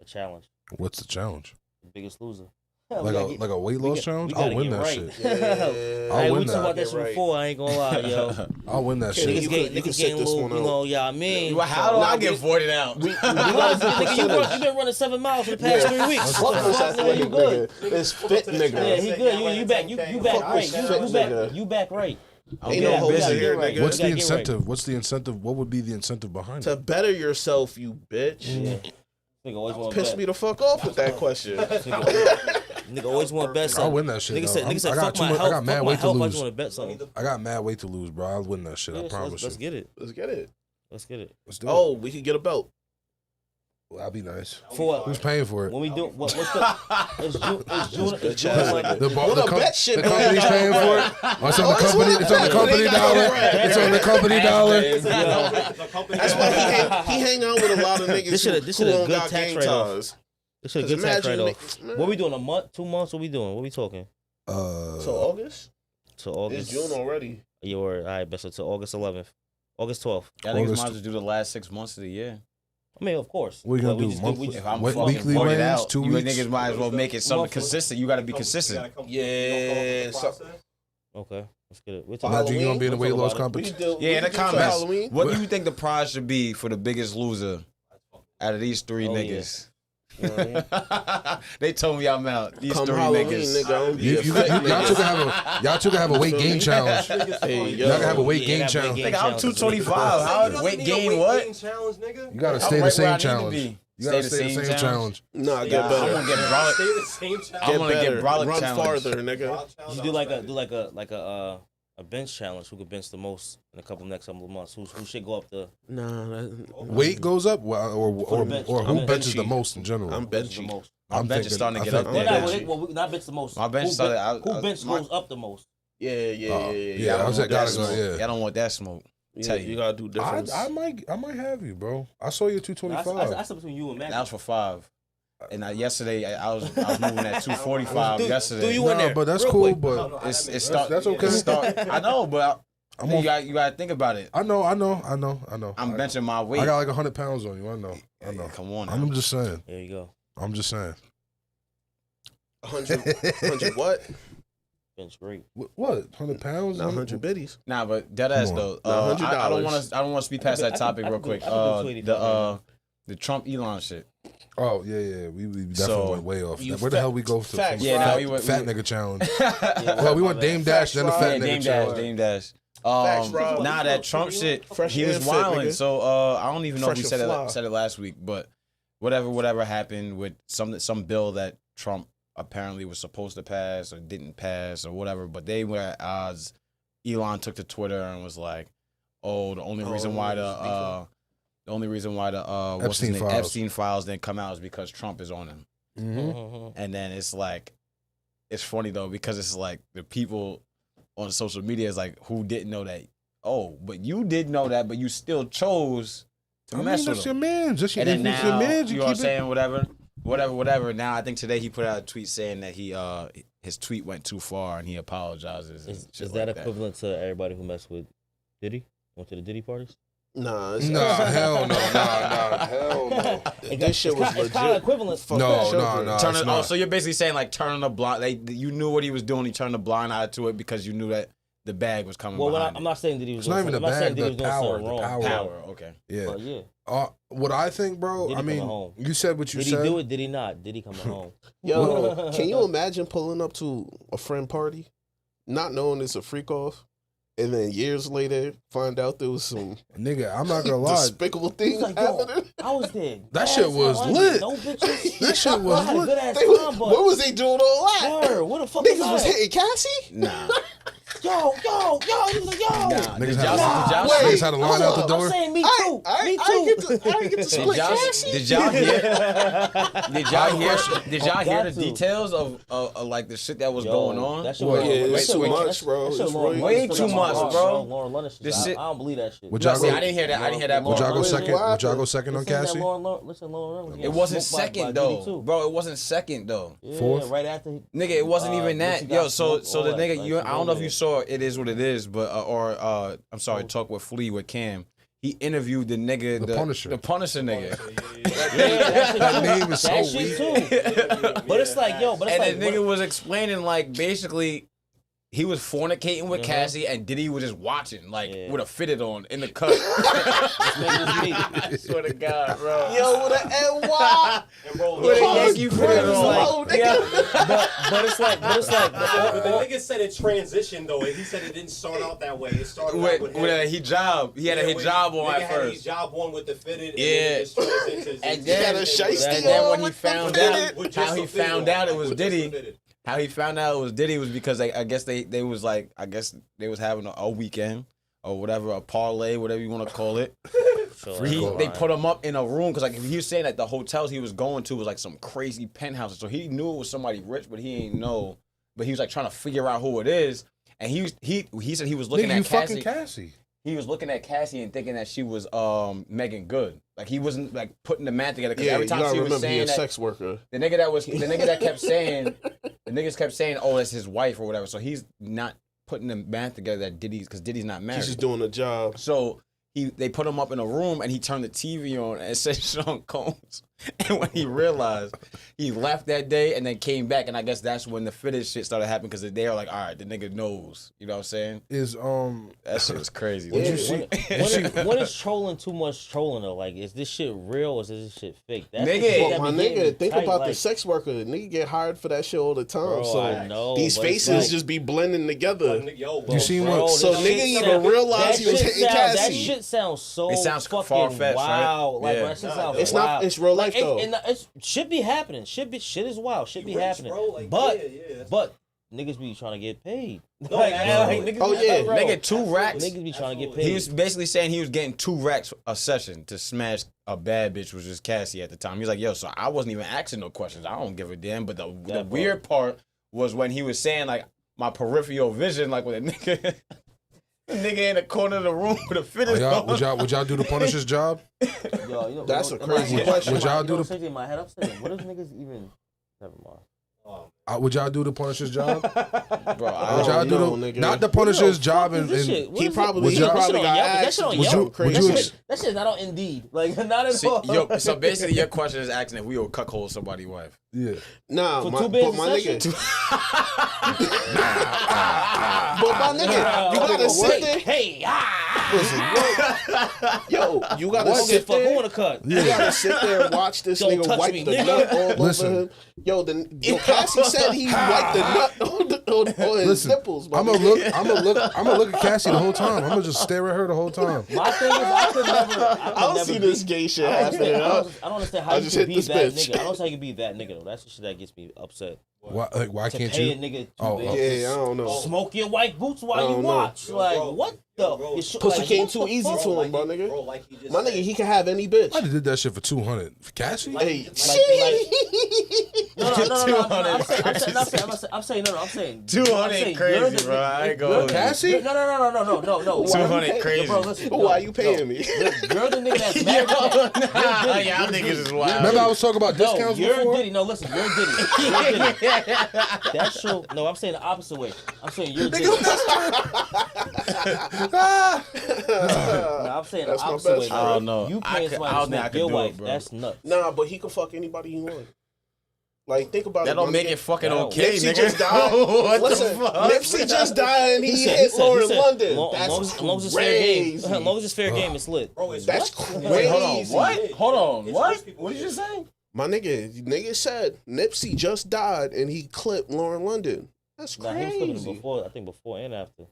challenge. What's the challenge? The Biggest Loser. Like a weight loss challenge? I'll win that shit. Hey, I'll we win talked about that. that shit before. I ain't gonna lie, yo. I'll win that Okay, shit. you Niggas can set getting a this little, one you out. know, yeah, I mean. How do I get 40 now? Nigga, you been running 7 miles for the past 3 weeks. Fuck What this the fuck, nigga, you good? This fit Yeah, nigga. he good. You back. You back Fuck right. this fit nigga. You back right. Ain't no hoes gotta here, get right. nigga. What's You the gotta get right. incentive? What's the incentive? What would be the incentive behind To it? better yourself, you bitch. Yeah. Nigga always want Piss me the fuck off with that question. Nigga always want to bet I'll something. win that shit. Nigga though. said, I got fuck too my much. health. I got mad Fuck my weight to health. I lose. just want to bet something. I got mad weight to lose, bro. I'll win that shit. I Yeah, so promise let's you. get it. Let's get it. Let's get it. Let's do it. Oh, we could get a belt. Well, that'll be nice. For what? Who's paying for it? When we do, what's the? It's June like The What a bet shit, the man. company's paying for it. Oh, it's on the company. It's on the company dollar. It's on the company dollar. That's why he hang out with a lot of niggas This who should a don't good got tax game write-off. ties. This should a good tax Imagine write-off. niggas, man. What we doing? A month, 2 months? What we doing? What we talking? So August? To August. It's June already. Yeah, all right, bet so to August 11th, August 12th. I think it's August- might as well do the last 6 months of the year. I mean, of course. What you gonna But we do, just- monthly? we just- If I'm What, fucking weekly bugging wins, out, 2 you weeks? niggas might as well make it something Monthly. consistent. You got to be consistent. Yeah, so- Okay, let's get it. We're For talking Imagine you gonna be in a We'll weight talk loss about it. We competition. could do, Yeah, in the we could do comments. Halloween. What do you think the prize should be for the biggest loser out of these 3 Oh, yeah. niggas? You know what I mean? They told me I'm out. These Come 3 Halloween, niggas. nigga. I'm You, y'all two can have a weight gain challenge. Hey, yo. Y'all can have a weight Yeah, gain that weight challenge. gain Nigga, I'm challenge. 225. How weight gain what? Challenge, nigga. You gotta I'm stay the right where I same need to challenge. be. You gotta stay the same challenge. Nah, Yeah, get I'm better. gonna get Stay brolic. the same challenge. I'm gonna get better. brolic Run challenge. farther, nigga. You should do like a bench challenge. Who could bench the most in a next couple of months? Who should go up the Nah, Weight goes up, or bench. who I'm benches the benchy. most in general. I'm bench the benchy. most? My bench is starting to get up I'm Well, there. benchy. not bench the most. My bench Who started. Who bench my- goes up the most? Yeah. Yeah, I I was don't want like, that gotta go. smoke. Yeah, I don't want that smoke. Yeah, you gotta do different. I might have you, bro. I saw you at That's 225. between you and Mac. That was for 5. And yesterday I was moving at 245 yesterday. do you in No, there? but that's Real cool. quick. But It's start. that's okay. It's start. I know, but I'm you on, got to think about it. I know. I'm I benching my weight. got like 100 pounds on you. I know. Come on. Now. I'm just saying. There you go. I'm just saying. 100 what? Bench great. What? 100 pounds? Not 100 biddies. Nah, but dead ass Come though. Nah, I don't $100. want to. I don't want to speed past that topic real quick. The Trump Elon shit. Oh yeah. We definitely So, went way off. you Where the fat- hell we go to? facts, Yeah, Rob. now we went- fat we- nigga challenge. Well, we went Dame Dash, then the Facts, fat Yeah, nigga Dame challenge. Dash, Dame Dash. Facts, Rob. Nah, that Trump shit, Fresh he was and fit, wilding. nigga. So I don't even know if we Fresh and fly. said it last week, but whatever happened with some bill that Trump apparently was supposed to pass or didn't pass or whatever, but they were at odds. Elon took to Twitter and was like, "Oh, the only reason why the what's his Epstein name? files. Epstein files didn't come out is because Trump is on him." Mm-hmm. And then it's like, it's funny though because it's like the people on social media is like, who didn't know that? Oh, but you did know that, but you still chose to mess with that's him. your man. Just your, And then it's your now, man. you know what I'm saying? Whatever. Now I think today he put out a tweet saying that his tweet went too far and he apologizes. And Is shit that like equivalent to everybody who messed with Diddy? Went to the Diddy parties? Nah, it's Nah, hell no. Nah, hell no. This shit was It's kind of legit. equivalent. Fuck No, that shit, no, bro. no. Turn it's it, not. so you're basically saying like turning a blind. You knew what he was doing. He turned a blind eye to it because you knew that the bag was coming. Well, behind I'm not saying Diddy was It's not doing even something. the I'm not saying bag, Diddy the was doing power, something the wrong. power. power. Okay. Yeah. But yeah. What I think, bro. Did he I mean, coming home? you said what you Did said. he do it? Did he not? Did he come home? Yo, can you imagine pulling up to a friend party, not knowing it's a freak off, and then years later find out there was some Nigga, I'm not gonna lie. despicable thing He's like, yo, happening? I was there. That shit was lit. No bitches. That shit was I had a lit. good ass They time, what but was they doing all that? word, what the fuck Niggas was that? hitting Cassie? Nah. Yo, he was like, yo. Niggas Niggas had, had, Wait, niggas had a line out the I'm door. saying me I too. I Me I too. didn't get to split Cassie. Did y'all hear? Did y'all hear the Got to. details of like the shit that was going on? That shit Well, was- yeah, that it's shit too was- much, that- bro. that shit It's Lauren- way that too shit much, Lauren- bro. Lauren London shit. This shit- I don't believe that shit. Would y'all See, go? I didn't hear that. I didn't hear that Would part. y'all go Wait, second? what Would y'all go happened? second on They saying that Cassie? Listen, Lauren London was It getting wasn't smoked by second Diddy, though, too. bro. It wasn't second though. Yeah, Fourth? right after. Nigga, it wasn't even that. Boosie got Yo, so smoked, the all that, nigga, like, you, I don't know if you yeah. saw It Is What It Is, but I'm sorry, Talk with Flea with Cam. He interviewed the nigga, The Punisher. the Punisher nigga, That name is so That shit weird. too. But it's like, yo, but it's and like, the nigga was explaining like basically. He was fornicating with Cassie, and Diddy was just watching, like, Yeah. with a fitted on in the cut. I swear to God, bro. Yo, with an NY. And bro, With a look, Yankee fitted on. but it's like, but the nigga said it transitioned though. He said it didn't start out that way. It started out with With a hijab. He had a hijab on nigga at had first. a hijab on with the fitted. Yeah. And then it just transitioned to And He had a then, shiesty and then on when he with the found fitted. out, With how just he a fitted found on, out it like, was with just a Diddy, fitted. how he found out it was Diddy was because I guess they was like, I guess they was having a weekend or whatever, a parlay, whatever you want to call it. They put him up in a room because like he was saying that the hotels he was going to was like some crazy penthouses. So he knew it was somebody rich, but he didn't know. But he was like trying to figure out who it is. And he said he was looking Nigga, at Cassie. fucking Cassie. He was looking at Cassie and thinking that she was Megan Good. Like he wasn't like putting the math together because every time she was saying that sex worker. the nigga that kept saying the niggas kept saying, oh, that's his wife or whatever. So he's not putting the math together that because Diddy's not married. He's just doing a job. So they put him up in a room and he turned the TV on and it said Sean Combs. And when he realized, he left that day and then came back, and I guess that's when the fetish shit started happening because they were like, all right, the nigga knows. You know what I'm saying? That shit was crazy. Did you see? When is trolling too much trolling though? Like, is this shit real or is this shit fake? That's Well, my nigga, think about the sex worker. Nigga get hired for that shit all the time. Bro, so I know, these faces just be blending together. You seen what? So nigga even realized he was hitting Cassie. That shit sounds so fucking far-fetched, wild. right? Like, Yeah. that shit sounds It's wild. not. It's real life though. It should be happening. Shit is wild. Should be happening. Like, But niggas be trying to get paid. No, Niggas oh be, yeah, bro, nigga, 2 racks. Niggas be trying to get paid. He was basically saying he was getting 2 racks a session to smash a bad bitch, which was Cassie at the time. He was like, yo, so I wasn't even asking no questions. I don't give a damn. But the weird part was when he was saying, like, my peripheral vision, like, with a nigga... Nigga in the corner of the room with a fitness. Would y'all do the Punisher's job? Yo, you know, That's a crazy question. Would y'all do in my head? I'm saying, what if niggas even? Never mind. Would y'all do the Punisher's job? Bro, Would y'all do nigga. not the Punisher's job and He probably y'all- got that shit on Yelp. would you That shit's not on Indeed. Like, not at See, all. so basically, your question is asking if we will cuckold somebody's wife. yeah. Nah, For my, two bands but my a nigga. session? But my nigga, you gotta sit there. Hey, Yo, you gotta What sit the fuck? Who there. wanna cut? You gotta sit there and watch this Don't nigga touch wipe me, the nigga. nut all Listen. over him. Yo, Cassie said he wiped the nut on his Listen, nipples. I'm gonna look at Cassie the whole time. I'm gonna just stare at her the whole time. My thing is, I could never. I don't see this gay shit happening. I don't understand how I you just can hit be this that bitch. nigga. I don't understand how you can be that nigga though. That's the shit that gets me upset. Why To can't pay a you? nigga Oh, to Yeah, I don't know. smoke your white boots I while you don't know. watch. Like, bro. what the? bro. It's Pussy like, came what too the easy fuck? to him, bro, nigga. Bro, like he just My said. nigga, he can have any bitch. I did that shit for 200 for Cassie. Hey, No, I'm saying 200 crazy, bro. I ain't gonna- Cassie? No. 200 crazy. Bro, listen, Why you paying me? You're the nigga that's married. Nah, y'all niggas is wild. Remember I was talking about No, discounts you're before? Diddy. No, listen, you're Diddy. You're Diddy. That's true. No, I'm saying the opposite way. I'm saying you're Diddy. No, I'm saying the That's my opposite way. best bro. I don't know. You I paying could- somebody I to don't think I smoke could your do it, wife. bro. That's nuts. Nah, but he can fuck anybody he want. Like, think about That it. don't my make nigga. it fucking No. okay, Nipsey nigga. just died. What Listen, the fuck? Nipsey just died and he He hit said- Lauren he said, London. Long That's as it's fair game. crazy. As long as it's fair game, it's lit. Bro, it's That's rich. crazy. Wait, hold on. What? It's Hold on. rich What? people What did you shit. say? My nigga said Nipsey just died and he clipped Lauren London. That's Nah, he was flipping crazy. before. I think before and after.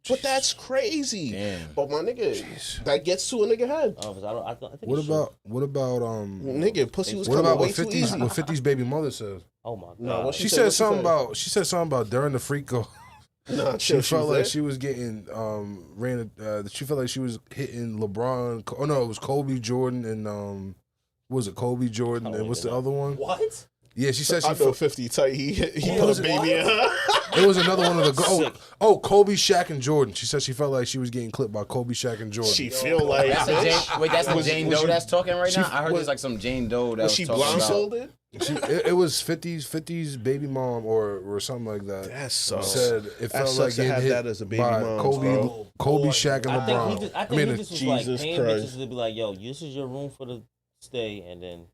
But that's crazy. Damn. But my nigga, that gets to a nigga head. I think What it's true. about Nigga, pussy was what coming about way what too 50's easy. what 50's baby mother said? Oh my god. Nah, what She said- said what she something said? about during the freak go. Nah, She chill, felt like there. she was getting she felt like she was hitting LeBron. Oh no, it was Kobe Jordan and what was it Kobe Jordan I don't and what's the even other one? What? Yeah, she said she I know felt 50 tight. He What put was a it? baby in her. it was another one of the Sick. Kobe, Shaq, and Jordan. She said she felt like she was getting clipped by Kobe, Shaq, and Jordan. She feel like That's a Jane, wait, that's a Jane was Doe she- that's talking right she- now? I heard was- there's like some Jane Doe that was was she talking about. blindfolded? It was 50's baby mom or something like that. That sucks. Said it That felt sucks like to getting have hit that as a baby by mom, Kobe, bro. Kobe, Shaq, and I think LeBron. he just, I think he just was like Jesus paying Christ. bitches to be like, yo, this is your room for the stay, and then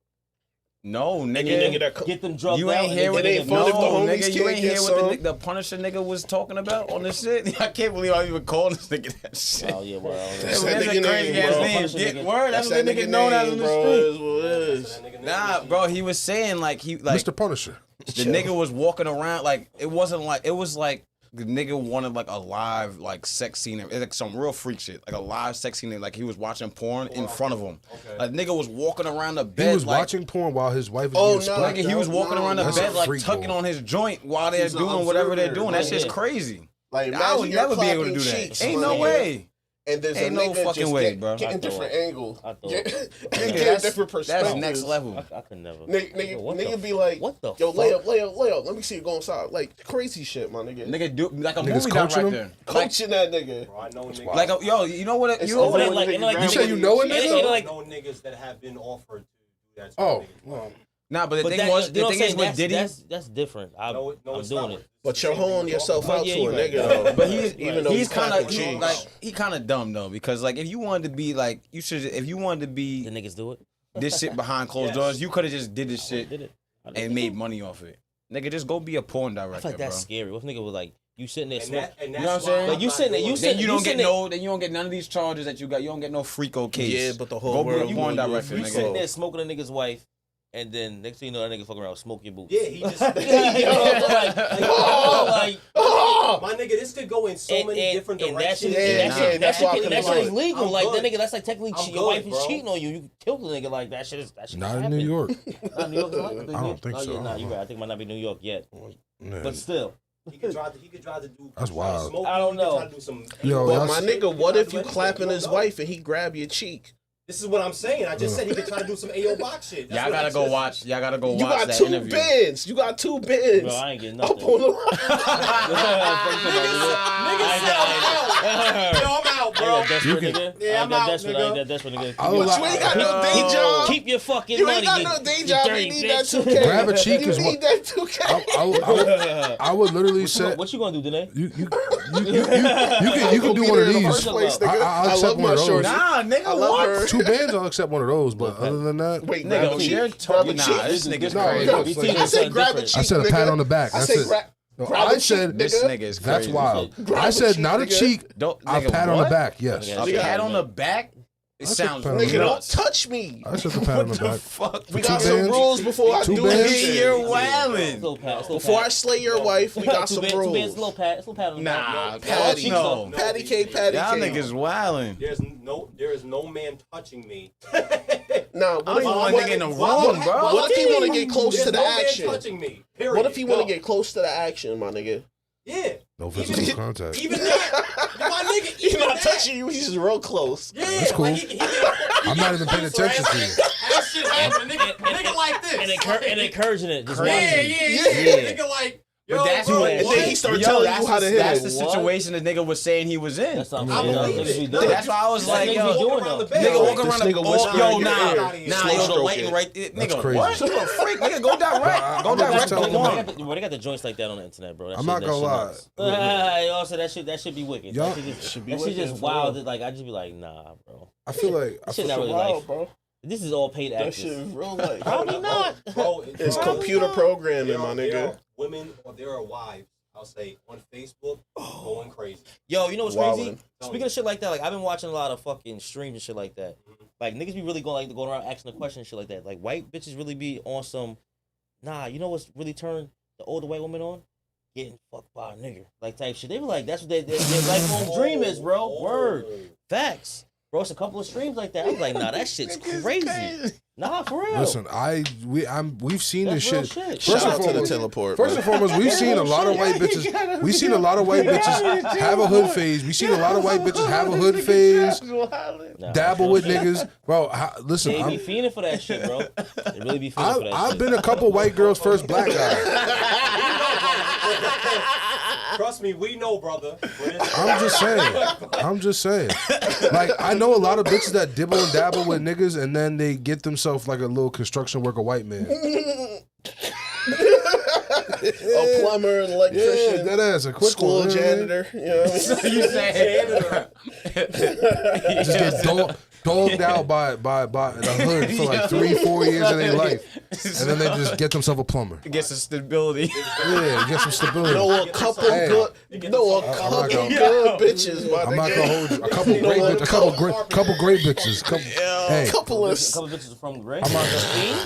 No, Any nigga. nigga that get them drugged You out. ain't and hear then what get it they ain't them fun if the no, homies nigga. You can't ain't get hear what some. the Punisher nigga was talking about on this shit. I can't believe I even called this nigga that shit. Oh yeah, well, That's That's that a nigga crazy name, ass bro. name. Punisher Get nigga. word. That's what the nigga known as on the bro. street. Is what it is. Nah, bro. He was saying like Mr. Punisher. the nigga was walking around like it wasn't like it was like the nigga wanted like a live like sex scene. It's like some real freak shit, like a live sex scene. Like he was watching porn in front of him. Okay. Like nigga was walking around the bed. He was like, watching porn while his wife was getting like he was walking around the bed like tucking on his joint while they're doing whatever they're doing. That shit's crazy. Like I would never be able to do that. Ain't no way. And there's Ain't a no nigga fucking just way, bro. Getting different angles. Get that's, a different perspective. That's next level. I could never. Nigga be like, what the yo, fuck? lay up. Let me see you go inside. Like crazy shit, my nigga. Nigga do like a Niggas movie coaching director. him? Coaching that nigga. Bro, I know niggas. Like yo, you know what? It's You know over what? when like You say you know a it- nigga? like- I know niggas that have been offered to do that. Oh, niggas. well. Nah, but the But thing that, was, you the know what thing I'm is saying? with Diddy. That's different. I'm it's doing not. it. But you're holding yourself But out yeah, to a you right. nigga though. But he's even though he's kind of cheeks. like he kind of dumb though, because like if you wanted to be like you should, if you wanted to The be niggas do it. this shit behind closed Yes. doors, you could have just did this I shit did it. I did and it. made money off it. Nigga, just go be a porn I director, feel like that's bro. scary. What if nigga was like, you sitting there smoking? And You know what I'm saying? Like, you sitting there, you Then sitting- you don't get sitting no, then you don't get none of these charges that you got. You don't get no freako case. Yeah, but the whole Go be a world porn know you director, a You nigga. sitting there smoking a nigga's wife, and then next thing you know, that nigga fucking around smoking your boots. Yeah, he just. like, My nigga, this could go in so many different directions. that's why I couldn't that shit is like- legal. I'm Like good. that nigga, that's like technically I'm your wife good, is bro. cheating on you. You killed the nigga like that shit. Not in New York. Not in New York. I don't think so. Yeah, nah, you're right. I think it might not be New York yet, Yeah. but still. He could try to do. That's wild. Smoke, I don't he could know. try to do some, Yo, But y'all my s- nigga, what if you don't clapping know. his wife and he grab your cheek? This is what I'm saying. I just said he could try to do some AO box shit. That's Y'all what gotta I go just- watch. Y'all gotta go You watch got that 2 interview. bins. You got 2 bins. Bro, I ain't getting Up nothing. on the Nigga said I'm out. Yo, I'm out, bro. Desperate You can- nigga. Yeah, I'm I out, ain't that nigga. desperate nigga. I'll But allow- you ain't got no day job. Keep your fucking You money. ain't got you- no day you job. You dirty need that bitch. 2K. Grab a cheek You is need what- that 2K. I would literally What say you gonna do today? you can do one of these. First place, I- nigga. I'll I accept love one my of those. shorty. Nah, nigga, I love what? her. 2 bands, I'll accept one of those. But other than that, Wait, grab a Nigga, cheek. you're Grab a talking. Nah, cheek. this nigga's No, crazy. no, BT I said grab a different. cheek. I said a pat on the back. I That's said it. grab. No, grab I a said cheek, This nigga. nigga is that's crazy. wild. Grab I a said cheek, not a nigga. cheek, Don't, a nigga, pat on the what? back. Yes. Yeah. A pat on the back? It I sounds took pat on the Nigga, don't nuts. touch me. I said the pat on the What the back. fuck? We Two got some bands? rules before I Two do bands? this shit. You're wildin'. Before I slay your wife, we got some Two bands, rules. little pat on the Nah, back. Patty, no. Patty K, Patty Y'all K. niggas wildin'. There is no man touching me. Nah, I'm the only nigga in the room, what, bro. What if he want to get close There's to the no man action? touching me. Period. What if he want to Go. get close to the action, my nigga? Yeah. No physical contact. Even that, my nigga. He's Even not that. touching you. He's just real close. Yeah, That's cool. Like I'm not even paying attention to you. That shit happen, nigga like this. And encouraging it. Just yeah, watching. yeah. Nigga like, yo, But that's bro, what- And then he started Yo, telling that's you how to the- hit That's it. the What? situation the nigga was saying he was in. That's what I'm I saying. believe That's it. what we doing. That's why I was like, Niggas yo, be doing walking around though. the bed. nigga walking This around the nigga whisper yo, in your nah, ear. nah, Slow yo, the stroke lighting it. right there. That's Nigga, crazy. what? You a freak, nigga, go direct. Go I'm just direct, telling come you. on. Bro, they got the joints like that on the internet, bro. That I'm shit, not that gonna shit lie. nuts. Also, that should be wicked. Y'all- That shit just, Should be that shit wicked just for wild. real. Like I just be like, nah, bro. I feel like This shit not really Wild, life. bro. This is all paid That actors. shit is real life. Probably not. Bro, It's bro, computer programming, there my are- there nigga. are women or there are wives, I'll say, on Facebook going crazy. Yo, you know what's crazy? Wildin'. Speaking of shit like that, like I've been watching a lot of fucking streams and shit like that. Like niggas be really going around asking the question and shit like that. Like white bitches really be on some. Nah, you know what's really turned the older white women on? Getting fucked by a nigga, like type shit. They be like, that's what their lifelong dream is, bro. Word, facts, bro. It's a couple of streams like that. I was like, nah, that shit's crazy. Nah, for real. Listen, we've seen this That's real shit. shit. First Shout and out to the foremost, teleport. First and foremost, we've seen a lot of white bitches. We've seen a lot of white bitches have a hood phase. We've seen a lot of white bitches have a hood phase, Nah, dabble real with shit. niggas, bro. Listen, They be fiending for that shit, bro. They really be fiending for that I've shit. been a couple white girls' first black guy. Trust me, we know, brother. I'm just saying. Like, I know a lot of bitches that dibble and dabble with niggas and then they get themselves like a little construction worker white man. A plumber, an Yeah, electrician, that ass, a quick school one. janitor. You know what I mean? You saying? Just get dogged out by the hood for like 3-4 years of their life. And then they just get themselves a plumber. Get some stability. Yeah, get some stability. Know a couple Hey. good, know a not couple gonna- good bitches, my I'm not nigga. gonna hold you. A couple great bitches. A couple great bitches. Hey, Couple of A couple bitches from Gray. I'm not gonna.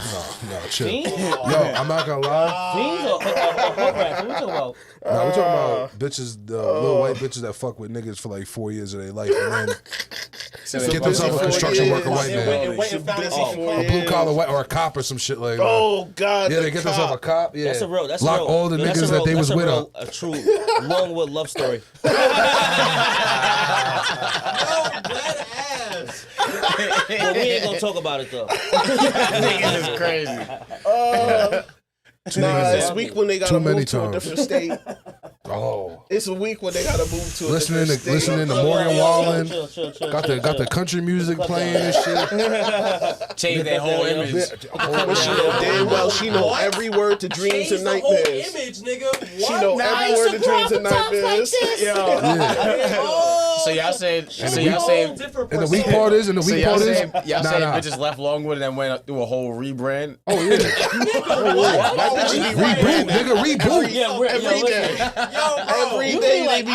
No. chill. Fiends? Yo, I'm not gonna lie. Fiends or hood rats? What we talking about? Nah, we're talking about bitches, little white bitches that fuck with niggas for like 4 years of their life, and then get themselves a construction worker white man, a blue collar white or a cop or some shit like that. Oh God! Yeah, they get themselves a cop. Yeah, That's a real. That's lock a real, all the that's niggas a real, that they was that's with a up. real, a true Longwood love story. But we ain't gonna talk about it though. Niggas is crazy. It's a week when they gotta move to a different state. Oh, It's a week when they gotta move to a listening different to state. Morgan Wallen. Chill, Got the country music playing and shit. Change their whole image. But she know damn well she know every word to dreams and nightmares. Image, nigga. She know every word to dreams and nightmares. So y'all said. And the weak part is, Y'all saying nah. bitches left Longwood and then went through a whole rebrand. Oh yeah, reboot, nigga, reboot. Every day. Every day they be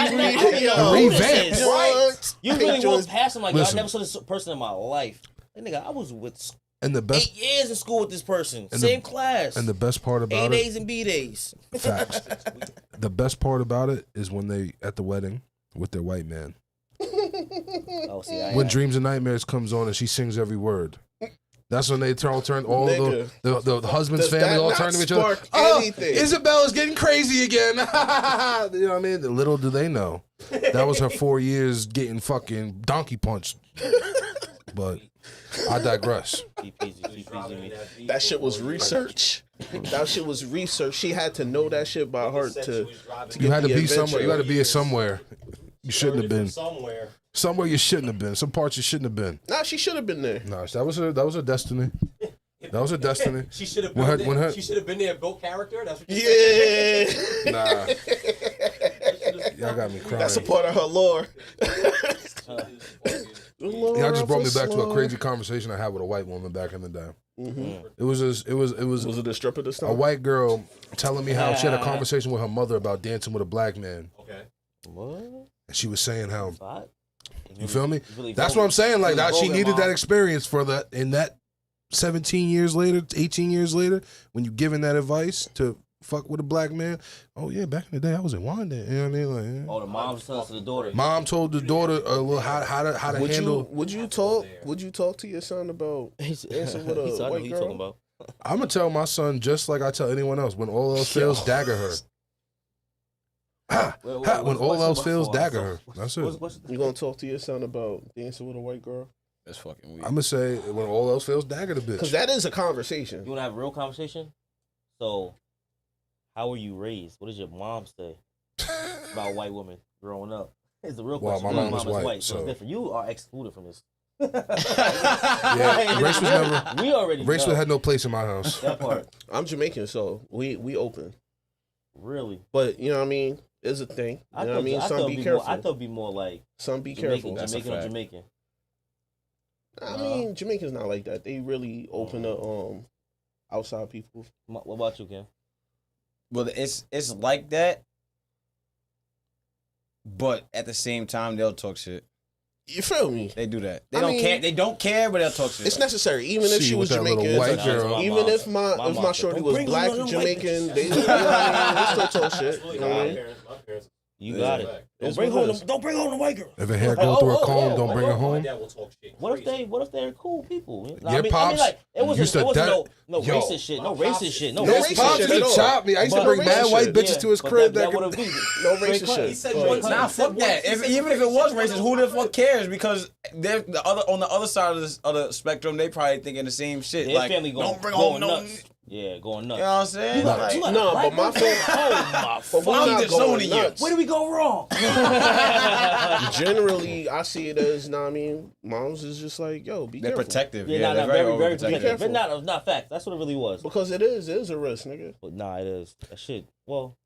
Revamped. Right. You really walk past him like, yo, I Listen. never saw this person in my life. Like, nigga, I was with And the 8 best, years in school with this person. And Same class. and the best part A about days it, and B days. facts. The best part about it is when they at the wedding with their white man. Oh, see, I When Dreams and Nightmares comes on and she sings every word. That's when they turn all Nigga. the husband's Does family that all not turn to each other. spark Oh, anything? Isabella's getting crazy again. You know what I mean? Little do they know that was her 4 years getting fucking donkey punched. But I digress. That shit was research. That shit was research. She had to know that shit by heart to You had to the be somewhere. adventure. You had to be somewhere. You shouldn't have been. somewhere. Somewhere you shouldn't have been. Some parts you shouldn't have been. Nah, she should have been there. No, that was her destiny. That was her destiny. She should have When been her- there. She should have been there, built character. That's what you said. Yeah. Nah. Y'all got me crying. That's a part of her lore. Y'all just brought me back to a crazy conversation I had with a white woman back in the day. It was Was it a stripper this time? a white girl telling me how she had a conversation with her mother about dancing with a black man, Okay. What? and she was saying how What? you feel me. Really That's vulgar. what I'm saying. Like Really that, she vulgar, needed Mom. that experience for that. In that 17 years later, 18 years later, when you giving that advice to fuck with a black man. Oh yeah, back in the day, I was in Wanda. You know what I mean? Like, yeah. Oh, the mom tells to the daughter. Mom told the daughter a little how to handle. Would you talk to your son about dancing with He's a I know white who you girl? talking about. I'm gonna tell my son just like I tell anyone else. When all else fails, dagger her. When all else fails, dagger her. That's it. You gonna talk to your son about dancing with a white girl? That's fucking weird. I'm gonna say when all else fails, dagger the Because bitch. that is a conversation. You want to have a real conversation? So, how were you raised? What did your mom say about white women growing up? It's the real Well, question. my Your mom was white, so so- it's different. You are excluded from this. Yeah, race was never. We already Race know had no place in my house. that part. I'm Jamaican, so we open. Really, But you know what I mean? It's a thing. You know what I mean? Some be careful. I thought it'd be more like Some be Jamaican, careful. That's a Jamaican or fact. Jamaican. I mean, Jamaicans not like that. They really open to outside people. What about you, Kim? Well, it's like that, but at the same time they'll talk shit. You feel me? They do that. They I don't mean, care. They don't care, but they'll talk shit. It's necessary. Even if See, she was with that little Jamaican, white girl. even if my shorty Don't was bring black on them Jamaican, white they, you know what I mean? They still talk shit. Really, You know what I mean? my parents. You got it. It's what it is. Don't bring home the white girl. If a hair go through a comb, don't bring her My home. dad will talk shit. What if they're cool people? Your pops like it wasn't, used to it wasn't that- no Yo. racist shit. No My pops racist shit. No No racist racist shit. Pops shit used at to all. chop me. I used to But bring no mad racist white shit. bitches to his But crib. that That would have been No straight racist cut. shit. He said But- one Nah, fuck that. Even if it was racist, who the fuck cares? Because they're on the other side of the spectrum, they probably thinking the same shit. Their Like, family don't bring home no. nuts. Yeah, going You nuts. know what I'm saying? Like, No, but my family. But we're I'm not disowning going you. nuts. Where do we go wrong? Generally, I see it as, know what I mean, moms is just like, yo, be they're careful. protective. Yeah, they're very overprotective. protective. careful. But not facts. That's what it really was. Because it is a risk, nigga. But nah, it is. That shit. Well,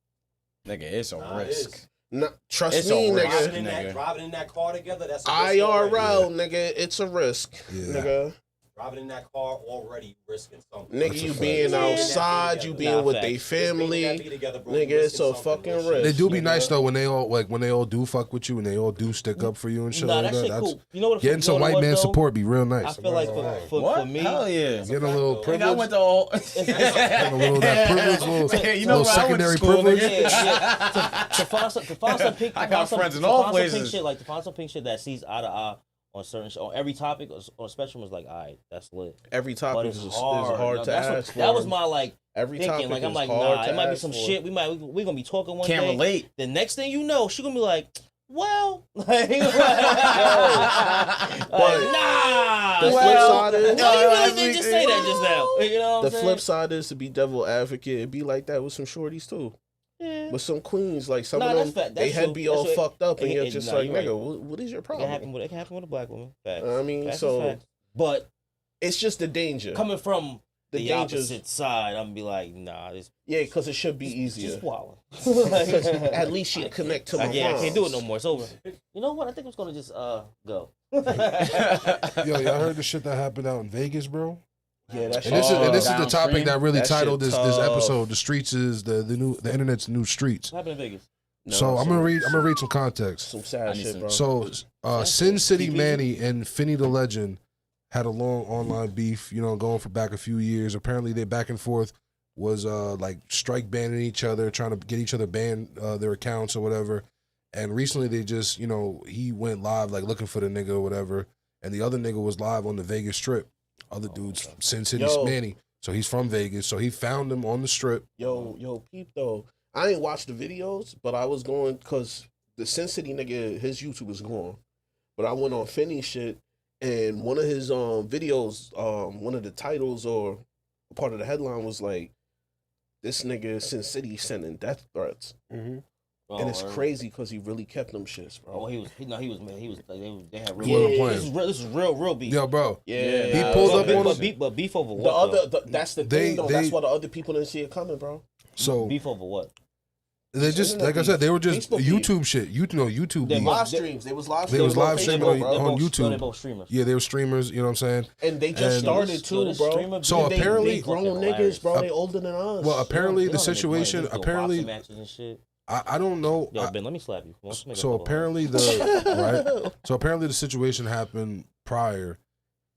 Nigga, it's a Nah, it risk. is. Nah, trust It's me, a risk. nigga. Nigga. Driving in that car together, that's a risk already. IRL, nigga, it's a risk, Yeah. nigga. Driving in that car already risking something. Nigga, That's a you fact. being outside, you being with facts. they family. Nigga, it's a fucking risk. They do be nigga. nice though when they all do fuck with you and they all do stick up for you and shit Nah, like that shit That's, cool. You know what? getting some white man support be real nice. I feel like for me, Hell yeah. Getting a little Nigga, privilege. I went to all. Getting a little that privilege, little, You know little where I went to secondary school, privilege. nigga. yeah. To find some pink, I got to find friends some, in all to find some pink places. shit, like to find some pink shit that sees eye to eye on certain on every topic on spectrum is like, all right, that's lit. Every But topic it's is hard. hard No, to that's ask for. that was my like Every thinking. topic Like I'm is like, hard nah, to it might be ask some for. shit. We gonna be talking one Can't day. relate. The next thing you know, she gonna be like, well, like, nah. The flip side is, no, you really did just say that just now. You know what the I'm saying? flip side is to be devil advocate and be like that with some shorties too. Yeah. With some queens, like some Nah, of them, that's fact. they That's head true. be That's all what- fucked up, and it- you're it- just nah, like, you're nigga, right. what is your It problem? can happen with a black woman. Facts. I mean, Facts is so facts. But it's just the danger. coming from The the dangers- opposite side, I'm gonna be like, nah, it's Yeah, because it should be easier. just wildin'. 'Cause at least you connect to my Yeah, I can't do it no moms. more. It's over. You know what? I think I'm just gonna just go. Yo, y'all heard the shit that happened out in Vegas, bro? Yeah, that shit. And this is the downstream. topic that really That titled shit this tough. episode. The streets is the internet's new streets. What happened in Vegas? No, So I'm gonna read some context. some sad I need shit, some- bro. So Sin City Keep Manny and Finny the Legend had a long online beef, going for back a few years. Apparently they back and forth was like strike banning each other, trying to get each other banned their accounts or whatever. And recently they just, he went live like looking for the nigga or whatever. And the other nigga was live on the Vegas Strip. Other dude's Sin City Yo. Manny. So he's from Vegas. So he found him on the strip. Yo, peep though. I ain't watched the videos, but I was going because the Sin City nigga, his YouTube is gone. But I went on Finney's shit, and one of his videos, one of the titles or part of the headline was like, "This nigga Sin City sending death threats," Oh, and it's word. crazy because he really kept them shits, Oh, bro. he was like, they had real. He wasn't This is playing. real. This is real beef. Yo, bro. Yeah, He nah, pulled it's up a on big- him. But beef over The what? other, though? that's the They- thing though. they- That's why the other people didn't see it coming, bro. So Beef over what? they just, like I said, they were just Facebook beef. YouTube shit. YouTube They beef. Live streams. They was live They streaming. was live on streaming Facebook, on- bro. on YouTube. They're both streamers. Yeah, they were streamers, you know what I'm saying? And they just And- started too, this bro. streamer So beef, apparently- they grown fucking niggas, hilarious. bro. They older than us. Well, apparently They the don't even play. situation, They do apparently, boxing matches and shit. I don't know. Yo, Ben, let me slap you. Let's make a So couple apparently right. So apparently the situation happened prior.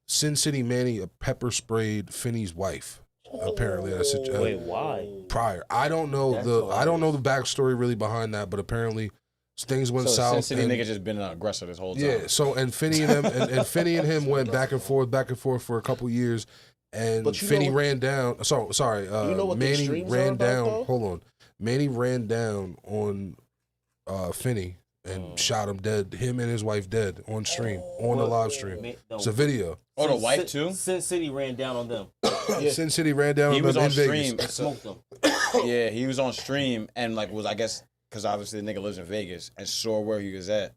Sin City Manny pepper sprayed Finney's wife. Apparently, Wait, why? prior. I don't know That's I don't know the backstory really behind that, but apparently things went So south. Sin City and- nigga just been an aggressor this whole time. Yeah, so and Finney and him and Finney and him went back and forth for a couple years, and But you Finney know what- ran down. Sorry, You know what the Manny extremes are ran about, down. though? Hold on, Manny ran down on Finney and shot him dead. Him and his wife dead on stream on the live stream. It's a video. Oh, the wife too? Sin City ran down on them. Yeah. Sin City ran down He on was them on in Vegas. stream. Smoked them. Yeah, he was on stream and like was, I guess, because obviously the nigga lives in Vegas and saw where he was at,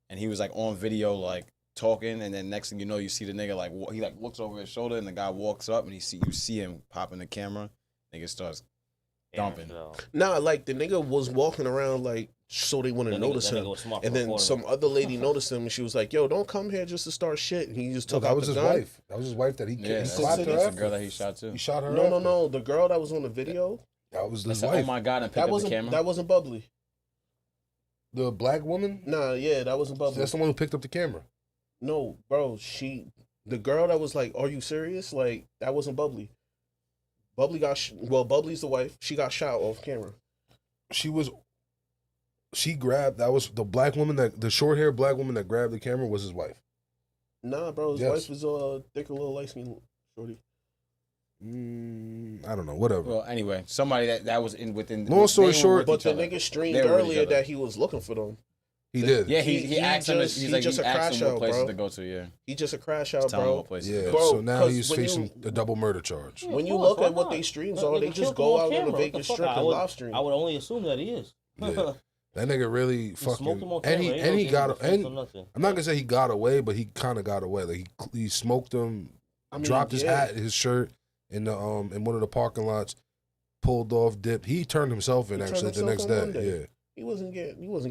and he was like on video like talking, and then next thing you know, you see the nigga like he like looks over his shoulder, and the guy walks up, and you see him popping the camera, nigga starts dumping. Nah, like the nigga was walking around like so they wouldn't notice him. And then some other lady noticed him and she was like, "Yo, don't come here just to start shit." And he just No, took that out was the his gun. wife. That was his wife that he Yeah, he that's, slapped her that's the after. girl that he shot too. He shot her. No, after. no. The girl that was on the video, That was I his said, wife. oh my god, and picked that up the wasn't camera. that wasn't bubbly. The black woman. Nah, yeah, that wasn't bubbly. That's the one who picked up the camera. No, bro, the girl that was like, "Are you serious?" Like that wasn't bubbly. Bubbly got Bubbly's the wife. She got shot off camera. She grabbed. That was the black woman the short haired black woman that grabbed the camera was his wife. Nah, bro, his Yes. wife was thicker, little light skin shorty. I don't know. Whatever. Well, anyway, somebody that was within. Long story they were short- with But each the other. nigga streamed They were with each earlier other. that he was looking for them. He did. Yeah, he he asked him. just- He's he like just he a asked crash him what out, places bro. to go to. Yeah, He just a crash out, tell him bro. what places. Yeah. to go. Bro, so now 'cause he's when you- facing a double murder charge. When you Of course, look why at what not? they streams Nigga are, they killed just him go on out on camera. the What the Vegas fuck? Strip I and would- live stream. I would only assume that he is. Yeah. That nigga really smoked fucking him on and camera. he Ain't got no defense or and nothing. I'm not gonna say he got away, but he kind of got away. Like he smoked him, I mean, dropped his yeah. hat, his shirt in the in one of the parking lots, pulled off, dipped. He turned himself in He turned actually the himself next in day. Monday. Yeah. He wasn't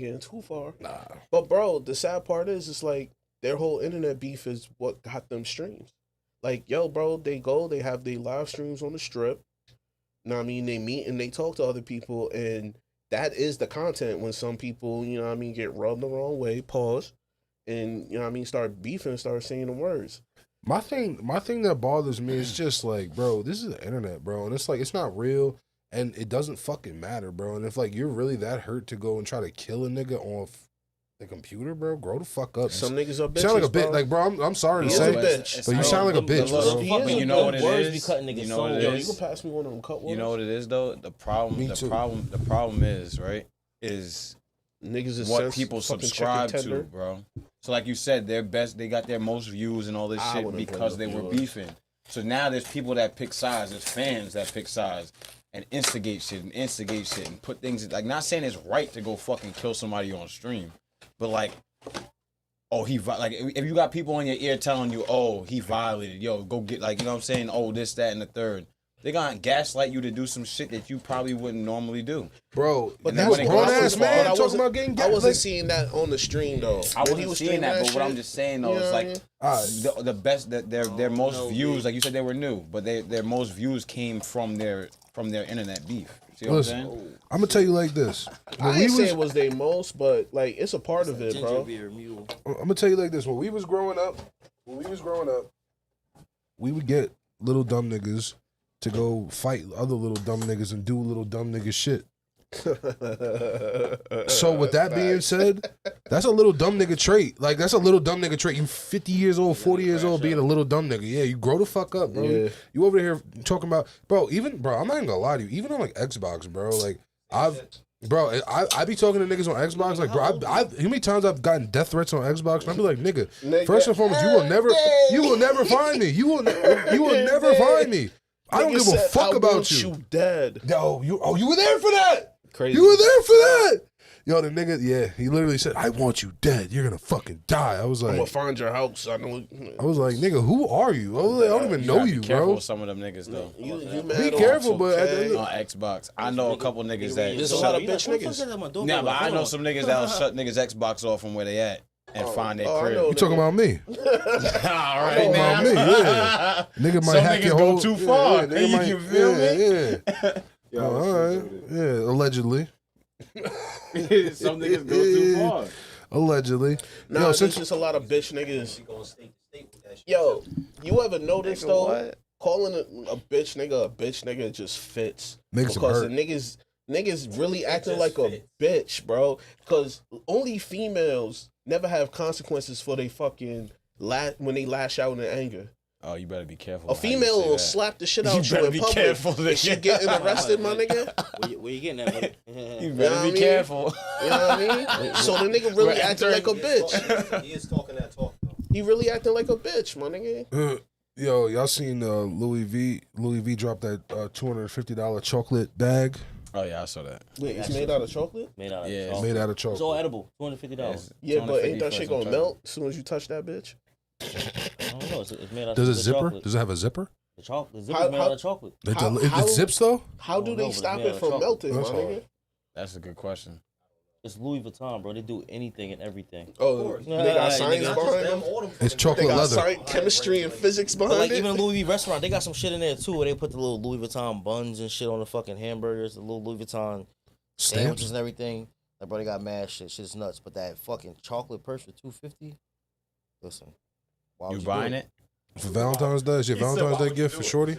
getting too far. Nah. But bro, the sad part is, it's like their whole internet beef is what got them streams. Like, yo, bro, they have their live streams on the strip. You know what I mean? They meet and they talk to other people, and that is the content when some people, you know what I mean, get rubbed the wrong way, pause, and, you know what I mean, start beefing, start saying the words. My thing that bothers me is just like, bro, this is the internet, bro, and it's like it's not real, and it doesn't fucking matter, bro. And if like you're really that hurt to go and try to kill a nigga on the computer, bro, grow the fuck up. Some niggas are bitches, You sound like a bit, bro. like, bro. I'm sorry to He is say, a bitch. but you sound like a bitch, bro. He is a You know what it Words be is? cutting niggas' You know what it Yo, is? you can pass me one of them cut ones? You know what it is though? The problem is, right, is Niggas is what sense- people fucking subscribe chicken to, tender. bro. So like you said, they got their most views and all this I shit wouldn't because they blame were them. beefing. So now there's people that pick sides, there's fans that pick sides and instigate shit and put things like, not saying it's right to go fucking kill somebody on stream, but like, oh, like if you got people in your ear telling you, oh, he violated, yo, go get, like, you know what I'm saying, oh, this, that, and the third. They gonna gaslight you to do some shit that you probably wouldn't normally do. Bro, But you that a was grown ass man I talking about getting I gas. wasn't seeing that on the stream though. I When he wasn't was seeing streaming that, but what I'm shit, just saying though you is know like what I mean? the best that their most no, views, like you said, they were new, but their most views came from their internet beef. See what Listen, I'm saying? I'm gonna tell you like this. I ain't say it was their most, but like it's a part of it, Ginger bro. beer mule. I'm gonna tell you like this. When we was growing up, we would get little dumb niggas to go fight other little dumb niggas and do little dumb nigga shit. So with that being said, that's a little dumb nigga trait. Like that's a little dumb nigga trait. You 50 years old, 40 years old, being a little dumb nigga. Yeah, you grow the fuck up, bro. Yeah. You over here talking about, bro. I'm not even gonna lie to you. Even on like Xbox, bro. Like I be talking to niggas on Xbox. Like, bro, how many times I've gotten death threats on Xbox? And I be like, nigga, first and foremost, you will never find me. You will never find me. I don't give a fuck about you. You dead. Yo, you were there for that. Crazy. You were there for that. Yo, the nigga, yeah, he literally said, "I want you dead. You're gonna fucking die." I was I'm like, gonna find your house. I know. nigga, who are you? I don't even know gotta you, be careful bro. with some of them niggas though. You Be mad careful, off, but at the okay? end On Xbox, I know a couple niggas that. There's a lot of bitch niggas. Yeah, but I know some niggas that'll shut niggas Xbox off from where they at and find their I crib. know You talking about me? All Talking right, about me? Yeah. Nigga might Some hack niggas your go whole. too far. nigga You might- can feel me? Yeah. All right. Yeah. Allegedly. Some niggas go too far. Allegedly. Nah, Yo, there's since just a lot of bitch niggas. We going state to state with that shit. Yo, you ever noticed Nigga, though? what? Calling a bitch nigga just fits Makes 'em because hurt. the niggas really acting just like a fits. bitch, bro. Because only females never have consequences for they fucking when they lash out in anger. Oh, you better be careful. A how you female say will that. slap the shit You out you better in be public. careful, Is she nigga. getting arrested, my nigga? Where you getting that, buddy? You know better what I be mean? careful. You know what I mean? So the nigga really We're acting like a bitch. He is talking that talk though. He really acting like a bitch, my nigga. Yo, y'all seen Louis V? Louis V dropped that $250 chocolate bag Oh yeah, I saw that. Wait, it's made out of chocolate? Made out of Yeah, chocolate. made out of It's all chocolate. edible. $250. Yeah, but ain't that 250 shit for some gonna melt as soon as you touch that bitch? I don't know. It's made out of Does it the zipper? chocolate. Does it have a zipper? The zipper's How- made how- out of chocolate. It, How- it how- zips though? How do Oh, no, they but it's stop made out it of from chocolate. melting, my That's nigga? hard. That's a good question. It's Louis Vuitton, bro. They do anything and everything. Oh, course. they got Yeah, science nigga. behind them? All them It's fucking- chocolate They got leather. science, chemistry, and physics But behind like it? even Louis V restaurant, they got some shit in there too, where they put the little Louis Vuitton buns and shit on the fucking hamburgers, the little Louis Vuitton Stamps? sandwiches and everything. Like, bro, they got mad shit. Shit's nuts. But that fucking chocolate purse for $250. Listen, why You would buying do it? For Valentine's Day? Is your He said, Valentine's why Day would you gift do for it? Shorty?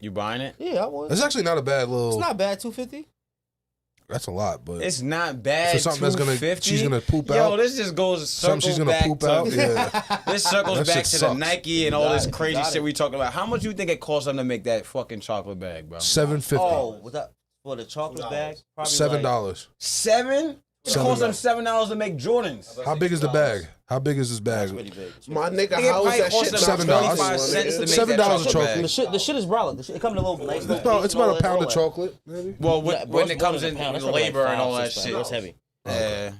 You buying it? Yeah, I would. It's actually not a bad It's little. not bad. $250. That's a lot, but It's not bad. for something that's gonna $250. she's gonna poop Yo, out. this just goes Something circles she's gonna back poop to, out. Yeah. This circles That back shit to the sucks. Nike and all this Got it, crazy got shit it. we talking about. How much you think it costs them to make that fucking chocolate bag, bro? $7.50. Oh, was that for the chocolate bag? Probably $7. $7? It costs them $7 to make Jordans. How big is the bag? How big is this bag? Pretty big. My nigga, Nigga, how is probably that cost shit them not $7. melting, 25 my cents to nigga? make $7 that chocolate chocolate. bag. The shit is brolic. It come in a little nice. No, it's about a pound of chocolate. Maybe. Well, Yeah, bro, when it's it more comes than in a pound. That's probably labor like and all 5, that 6 shit. pounds. It's heavy.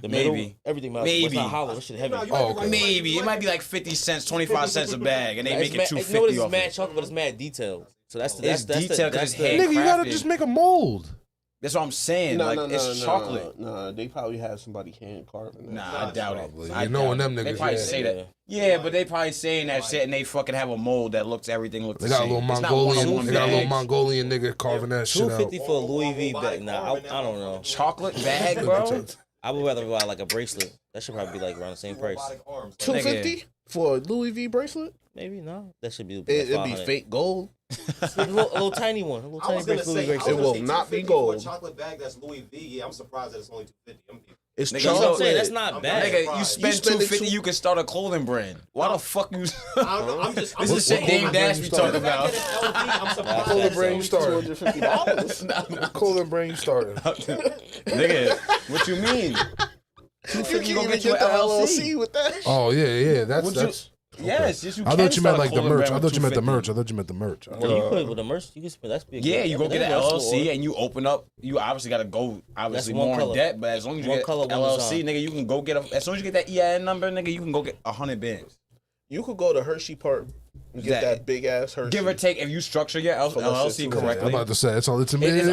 The Middle, maybe. everything melts. It's Maybe. not hollow. This shit heavy. No, you Oh, might be okay. right. Maybe. It might be like 50 cents, 25 cents a bag, and they make it You know what? 250 It's off mad it. chocolate, but it's mad detailed. So that's It's detailed 'cause it's the- hand- Nigga, you gotta crafted. just make a mold. That's what I'm saying. It's chocolate. No, they probably have somebody hand carving that. Nah, I doubt Probably. it. You know when them They niggas, probably yeah. say that. Yeah, but they probably saying that shit and they fucking have a mold that everything looks They the got a same. little It's not Mongolian. one-on-one They got a little bags. Mongolian nigga carving that shit out. $250 for a Louis V bag. Nah, I don't know. Chocolate bag, bro. I would rather buy like a bracelet. That should probably be like around the same price. $250 for a Louis V bracelet? Maybe no. That should be. It'd be fake gold. a little tiny one. A little I tiny was gonna bracelet. say, It will not be $250 gold. For a chocolate bag that's Louis V. Yeah, I'm surprised that it's only $250. It's Nigga, That's what I'm chocolate. saying. That's not I'm bad. Nigga, you spend spend it $250, you can start a clothing brand. Why the fuck you? I don't know. I'm just. This is the shit Dame Dash be talking about. I'm surprised. Clothing that brand you it's started. $250. Clothing brand you started. Nigga, what you mean? You can't go even get you get an the LLC. LLC with that. Oh yeah. That's Would you- that's. Yes, yes, you I can thought you meant start a like the clothing merch. brand I with thought you meant the $250. merch. I thought you meant the merch. Well, you could with the merch. You can spend. That's be a Yeah, good- you go get an that's LLC cool. and you open up. You obviously got to go obviously That's one more color. in debt, but as long as you One get color, one LLC, design. nigga, you can go get as soon as you get that EIN number, nigga, you can go get 100 bands. You could go to Hershey Park and get that big ass Hershey. Give or take, if you structure your LLC I'm I'm correctly. about to say it's all. It's a It's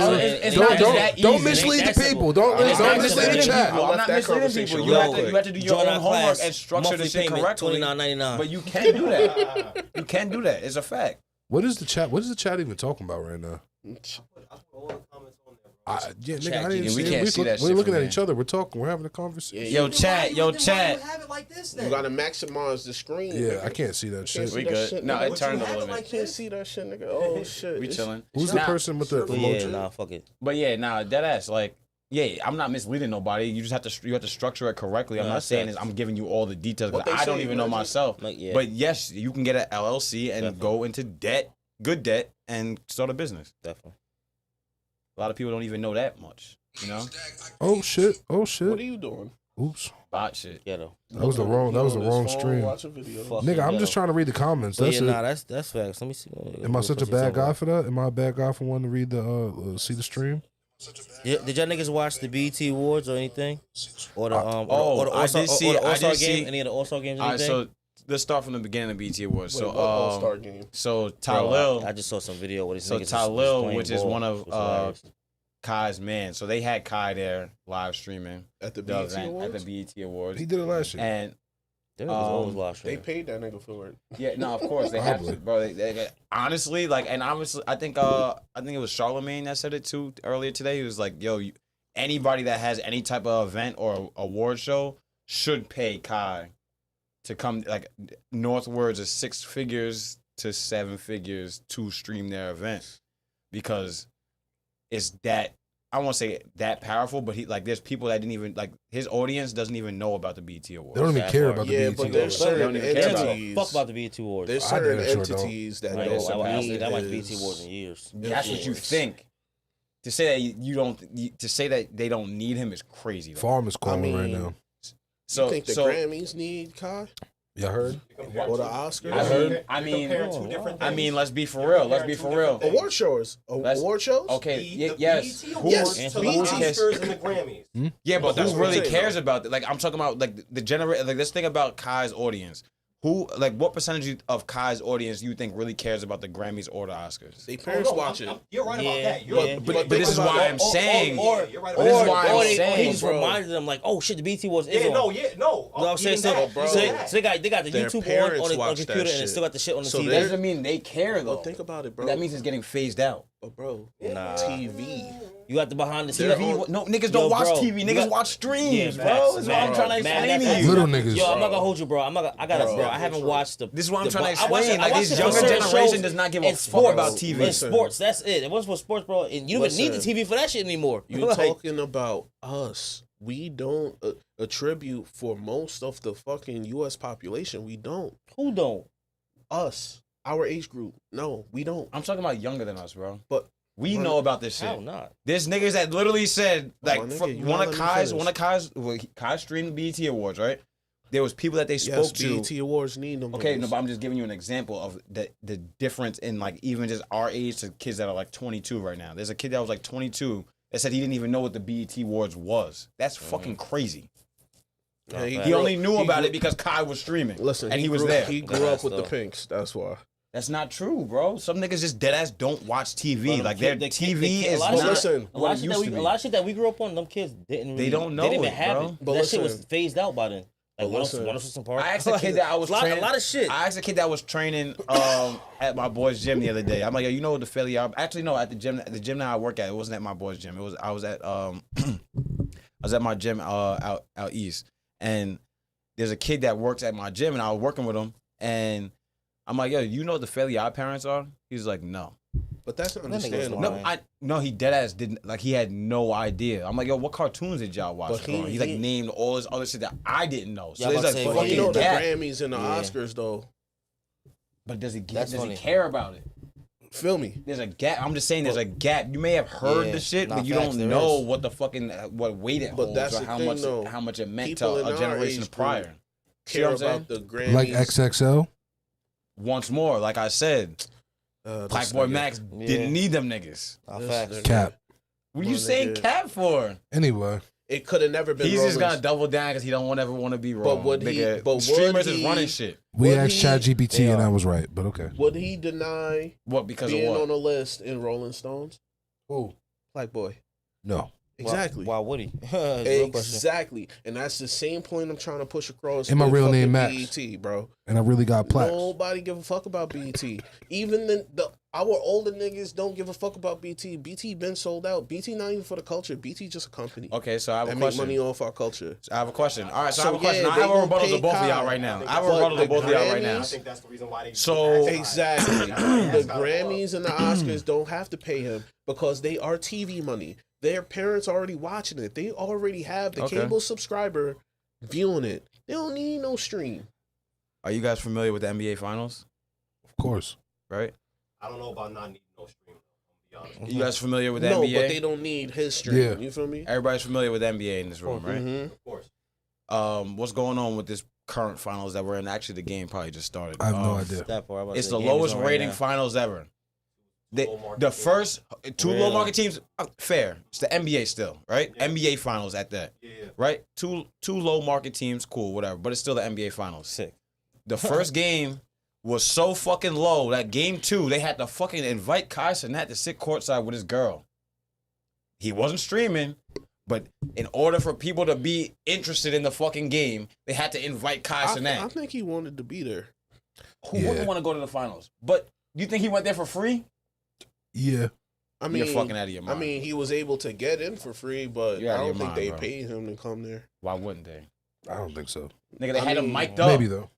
not just that don't easy. mislead It ain't the that people. simple. Don't It's don't not mislead the misleading chat. people. I'm not that misleading conversation people. go. You have to do your Join own our homework class, and structure the monthly shit payment, correctly. $29.99. But you can do that. You can do that. It's a fact. What is the chat? What is the chat even talking about right now? I put all the comments on there, bro. Yeah, nigga, Chat I didn't GPT. We see. can't We're see that we're shit looking from at each there. other. We're talking. We're having a conversation. Yo, chat. Yo, Then why chat. you have it like this, You then? gotta maximize the screen. Yeah, nigga. I can't see that Can't shit. see We that good. shit, No, nigga. it turned a have little it bit. I can't see that shit, nigga. Oh shit. We It's- chilling. Who's the Nah, person with the But yeah, emoji? nah, fuck it. But yeah, nah, dead ass. Like, yeah, I'm not misleading nobody. You just have to structure it correctly. I'm No, not that's saying facts. is I'm giving you all the details. What 'Cause they I don't say, even know Reggie. myself. Like, yeah. But yes, you can get an LLC and Definitely. go into debt, good debt, and start a business. Definitely. A lot of people don't even know that much. You know, Oh shit! Oh What are shit! you doing? Oops! bot shit. Ghetto. That was the wrong. That was the You on wrong his phone, stream. Watch a video. Fuck. Nigga, I'm Ghetto. just trying to read the comments. But That's yeah, it. nah, that's facts. Let me see. Am I such a bad guy for that? Am I a bad guy for wanting to read the see the stream? Yeah, did y'all niggas watch the BET Awards or anything? Or the oh, I did see- or the I All-Star did see- game? Any of the All-Star games? Or All right, anything? so let's start from the beginning of BT Awards. Wait, So, what All-Star game? so Bro, Talil, I just saw some video where these So niggas Talil, playing which is ball. one of, It was hilarious. Kai's man. So they had Kai there live streaming At the the BET event Awards? at the BET Awards. He did it last year. And There was always um, live They streaming. paid that nigga for it. yeah, no, of course they have to, Probably. bro. They honestly, like, and obviously, I think it was Charlemagne that said it too earlier today. He was like, "Yo, anybody that has any type of event or award show should pay Kai to come, like, northwards of 6 figures to 7 figures to stream their event because it's that." I won't say that powerful, but there's people that didn't even his audience doesn't even know about the BET Awards. They don't even That care part. about the Yeah, BET but Awards. there's They certain don't even care about it. entities. Fuck about the BET Awards. There's I certain damn sure entities that I don't watched need BET Awards in years. That's what you influence. think. To say that you don't, to say that they don't need him is crazy. Though. Farm is calling right mean, now. So, You think the so Grammys need Kai Y'all heard? or the Oscars? I heard. I You're mean, comparing two different I things. mean, let's be for real. Let's be for real. Award shows. Let's- Award shows. Okay. The Yes. BET Who- Awards Yes, to the BET. Oscars and the Grammys. Yeah, but That's who what I'm really saying, cares though. about that? Like, I'm talking about the generate. Like, let's think about Kai's audience. Who, what percentage of Kai's audience you think really cares about the Grammys or the Oscars? They parents Oh, no, watch it. You're right about Yeah, that. You're yeah. But this is why I'm saying. Or, you're right But about this is that. why I'm he saying, just bro. reminded them like, oh shit, the BET Awards is Yeah, on. no, yeah, no. You know what I'm saying? Oh, bro. So they got the Their YouTube parents on the watch computer that and it shit. still got the shit on the So TV. That doesn't mean they care though. But think about it, bro. That means it's getting phased out. But bro, Nah. TV. You got the behind the scenes. TV, no niggas don't watch bro, TV. you Niggas got- watch streams, Yeah, bro. facts, That's what I'm man. trying to Man, explain to that's- you. Little niggas. Yo, I'm not gonna hold you, bro. I haven't watched the. This is what I'm the- trying to I watched explain. it- I Like, watched this it for younger certain generation shows does not give a in fuck sports. about TV. In Listen. sports, that's it. It was for sports, bro. And you don't even need the Listen. TV for that shit anymore. You're Like, talking about us. We don't attribute for most of the fucking U.S. population. We don't. who don't? Us, our age group. No, we don't. I'm talking about younger than us, bro. But We know about this shit. How not? There's niggas that literally said, like, my nigga, for you one gotta of let me Kai's, Kai streamed BET Awards, right? There was people that they yes, spoke to. BET Awards need them. Okay, no, niggas. but I'm just giving you an example of the difference in, like, even just our age to kids that are, like, 22 right now. There's a kid that was, like, 22 that said he didn't even know what the BET Awards was. That's fucking crazy. Yeah, He He grew- only knew he about grew- it because Kai was streaming. Listen, and he was there. He grew up That's with the dope. Pinks. That's why. That's not true, bro. Some niggas just dead ass don't watch TV. Bro, like their the TV kid- is a lot not of listen, A what lot it of shit used to be. a lot of shit that we grew up on, them kids didn't. Really, They don't know They didn't it, even have bro. it. But That shit was listen. phased out by then. Like But listen. 106 Park. I asked a kid that I was training. A lot of shit. I asked a kid that was training at my boy's gym the other day. I'm like, yo, you know what the Philly? Actually, no, at the gym that I work at, it wasn't at my boy's gym. I was at I was at my gym out east, and there's a kid that works at my gym, and I was working with him, and I'm like, yo, you know what the Philly Odd parents are? He's like, no. But that's nigga's understandable. lying. No, he dead ass didn't, like, he had no idea. I'm like, yo, what cartoons did y'all watch? But He's like named all this other shit that I didn't know. So Yeah, I'm there's about like to say, But you know fucking the gap. Grammys and the Yeah. Oscars though. But does he That's funny. care about it? Feel me? There's a gap. I'm just saying there's a gap. You may have heard Yeah, the shit, nah, but you facts, don't there know is. what the fucking what weight it But holds that's or the how thing, much though. how much it meant People to in a our generation age prior. group See Care what I'm saying? about the Grammys. Like XXL. Once more, like I said, Black this Boy nigga. Max Yeah. didn't need them niggas. Nah, This facts. nigga. Cap. What are you Well, saying nigga. cap for? Anyway, It could have never been. He's just Rollins. gonna double down because he don't ever want to be wrong. would he- Nigga, but would streamers is he- running shit. we Would asked he- ChatGPT They and I are. was right, but okay. Would he deny What because being of on what? the list in Rolling Stones? Who? Black Boy. No. Exactly. Why would he? That's a real question. Exactly. And that's the same point I'm trying to push across. And my with real name, fucking Max. BET, bro. And I really got plaques. Nobody give a fuck about BET. Even our older niggas don't give a fuck about BT. BT been sold out. BT not even for the culture. BT just a company. Okay, so I have a That make question. money off our culture. I have a question. All right, so I So, have a question. yeah, I they have a gonna rebuttal pay to both of y'all Kyle. right now. I I have a But rebuttal to the both of y'all right now. I think that's the reason why they. So- Exactly. That's why he The asked Kyle to Grammys and the Oscars don't have to pay him because they are TV money. Their parents already watching it. They already have the Okay. cable subscriber viewing it. They don't need no stream. Are you guys familiar with the NBA Finals? Of course. Right? I don't know about not needing no stream. I'm gonna be honest. You guys familiar with the No, NBA? but they don't need his stream. Yeah. You feel me? Everybody's familiar with the NBA in this room, right? Mhm. Of course. What's going on with this current finals that we're in? Actually, the game probably just started. I have no idea. That part, I'm about to It's say, the game is lowest on right rating now. finals ever. Low market The teams. first two low Really? market teams, fair. It's the NBA still, right? Yeah. NBA finals at that, Yeah. right? Two low market teams, cool, whatever. But it's still the NBA finals. Sick. The first game was so fucking low that game 2, they had to fucking invite Kai Cenat to sit courtside with his girl. He wasn't streaming, but in order for people to be interested in the fucking game, they had to invite Kai I Cenat. think he wanted to be there. Who Yeah. wouldn't want to go to the finals? But you think he went there for free? Yeah. I mean, You're fucking out of your mind. I mean, he was able to get in for free, but You're out I of don't your think they mind, bro. paid him to come there. Why wouldn't they? I don't think so. Nigga, they I had him mean, mic'd up. Maybe though.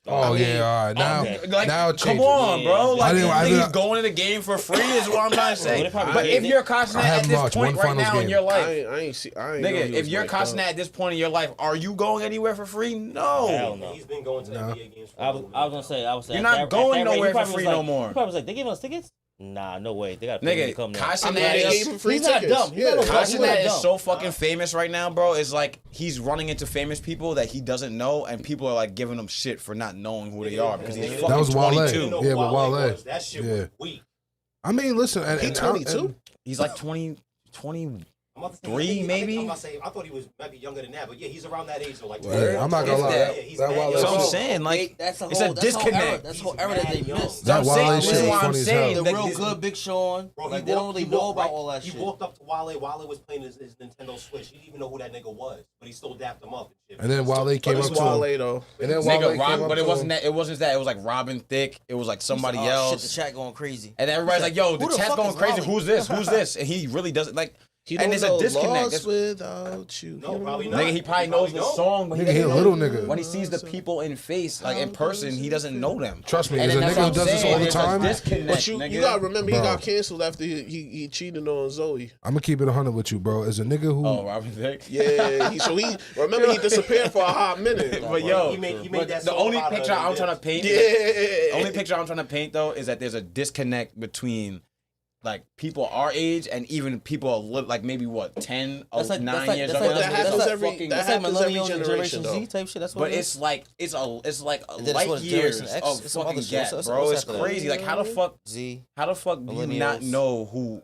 Oh I mean, yeah, all right. Now, okay. Like, now it come changes. on, bro. Yeah. Like, I you didn't- think I he's didn't- going to the game for free is what I'm trying to say. Well, they probably But paid if it. you're Kai Cenat I at haven't this watched point one right now finals in game. your life, I ain't see. I ain't know nigga, he if was you're mic'd Kai up. Cenat at this point in your life, are you going anywhere for free? No. Hell no. He's been going to No. NBA games. For I was gonna say, You're at not that- going at that rate, nowhere he for probably free was no like, more. He probably was like, they giving us tickets? Nah, no way. They got to pay me to Nigga, come there. Kai I mean, Cenat they is- gave him free He's not tickets. dumb. He's Yeah. not a Kai dumb. He's not Cenat is dumb. so fucking famous right now, bro. It's like he's running into famous people that he doesn't know, and people are like giving him shit for not knowing who they are because he's That fucking was Wale. 22. Yeah, but Wale. That shit Yeah. was weak. I mean, listen. And, He and- 22? and- He's like 20. I'm about to say, Three, maybe? I'm about to say, I thought he was maybe younger than that, but yeah, he's around that age. So like, Yeah, I'm not gonna If lie. that- he's That mad Wale young. That's what I'm shit- saying. Like, that's a it's whole, a that's whole era. disconnect. That's whole He's era that mad they young. missed. That I'm Wale saying, shit this is is why I'm funny as saying hell. The that real this- good Big Sean. Bro, Like, they don't really know about all that He shit. walked up to Wale. Wale was playing his Nintendo Switch. He didn't even know who that nigga was, but he still dapped him up and shit. And then Wale But came it's up to him. Wale though. And then Wale Nigga, came Rob, up but it to wasn't him. that. It wasn't that. It was like Robin Thicke. It was like somebody Shit, else. the chat going crazy. And everybody's like, "Yo, the Who the chat's fuck going is crazy. Wally? Who's this? Who's this?" And he really doesn't like. He And don't there's a know disconnect. Lost without you. No, You know? probably not. Nigga, he probably knows the don't. song, but he Nigga, he a doesn't little know- nigga. When he sees the people in face, like in person, he doesn't know them. Trust me, And as a then that's nigga what who I'm does this saying, all the there's a time, disconnect, But you nigga. gotta remember he Bro. got canceled after he cheated on Zoe. I'm gonna keep it 100 with you, bro. As a nigga who, Oh, Robin Thicke. Yeah, he remember he disappeared for a hot minute. But yo, he made but that the song only about her picture and I'm did. trying to paint, Yeah. only picture I'm trying to paint though is that there's a disconnect between like people our age and even people like maybe what 10 or That's like 9 years that's older. like, that that's happens like, every- fucking- that that's like happens every millennials and generation, Generation Z though. type shit. That's what But it it's is. like it's like And then light what's years Generation X? of It's some fucking other shit. gap, What's bro. It's after that? crazy. Like how the fuck Z. do you not Millennials. know who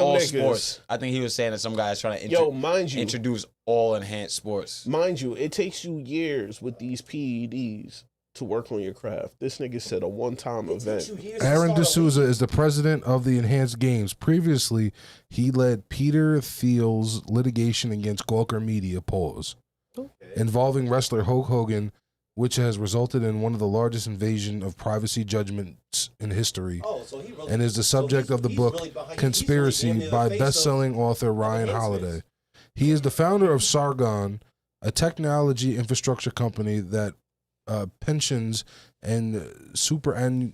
them all niggas. sports. I think he was saying that some guys trying to mind you, introduce all enhanced sports. mind you, it takes you years with these PEDs to work on your craft. This nigga said a one-time event. Aaron D'Souza is the president of the Enhanced Games. Previously, he led Peter Thiel's litigation against Gawker Media, involving wrestler Hulk Hogan, which has resulted in one of the largest invasion of privacy judgments in history, and is the subject of the book Conspiracy by best-selling author Ryan Holiday. He is the founder of Sargon, a technology infrastructure company that pensions and superannuation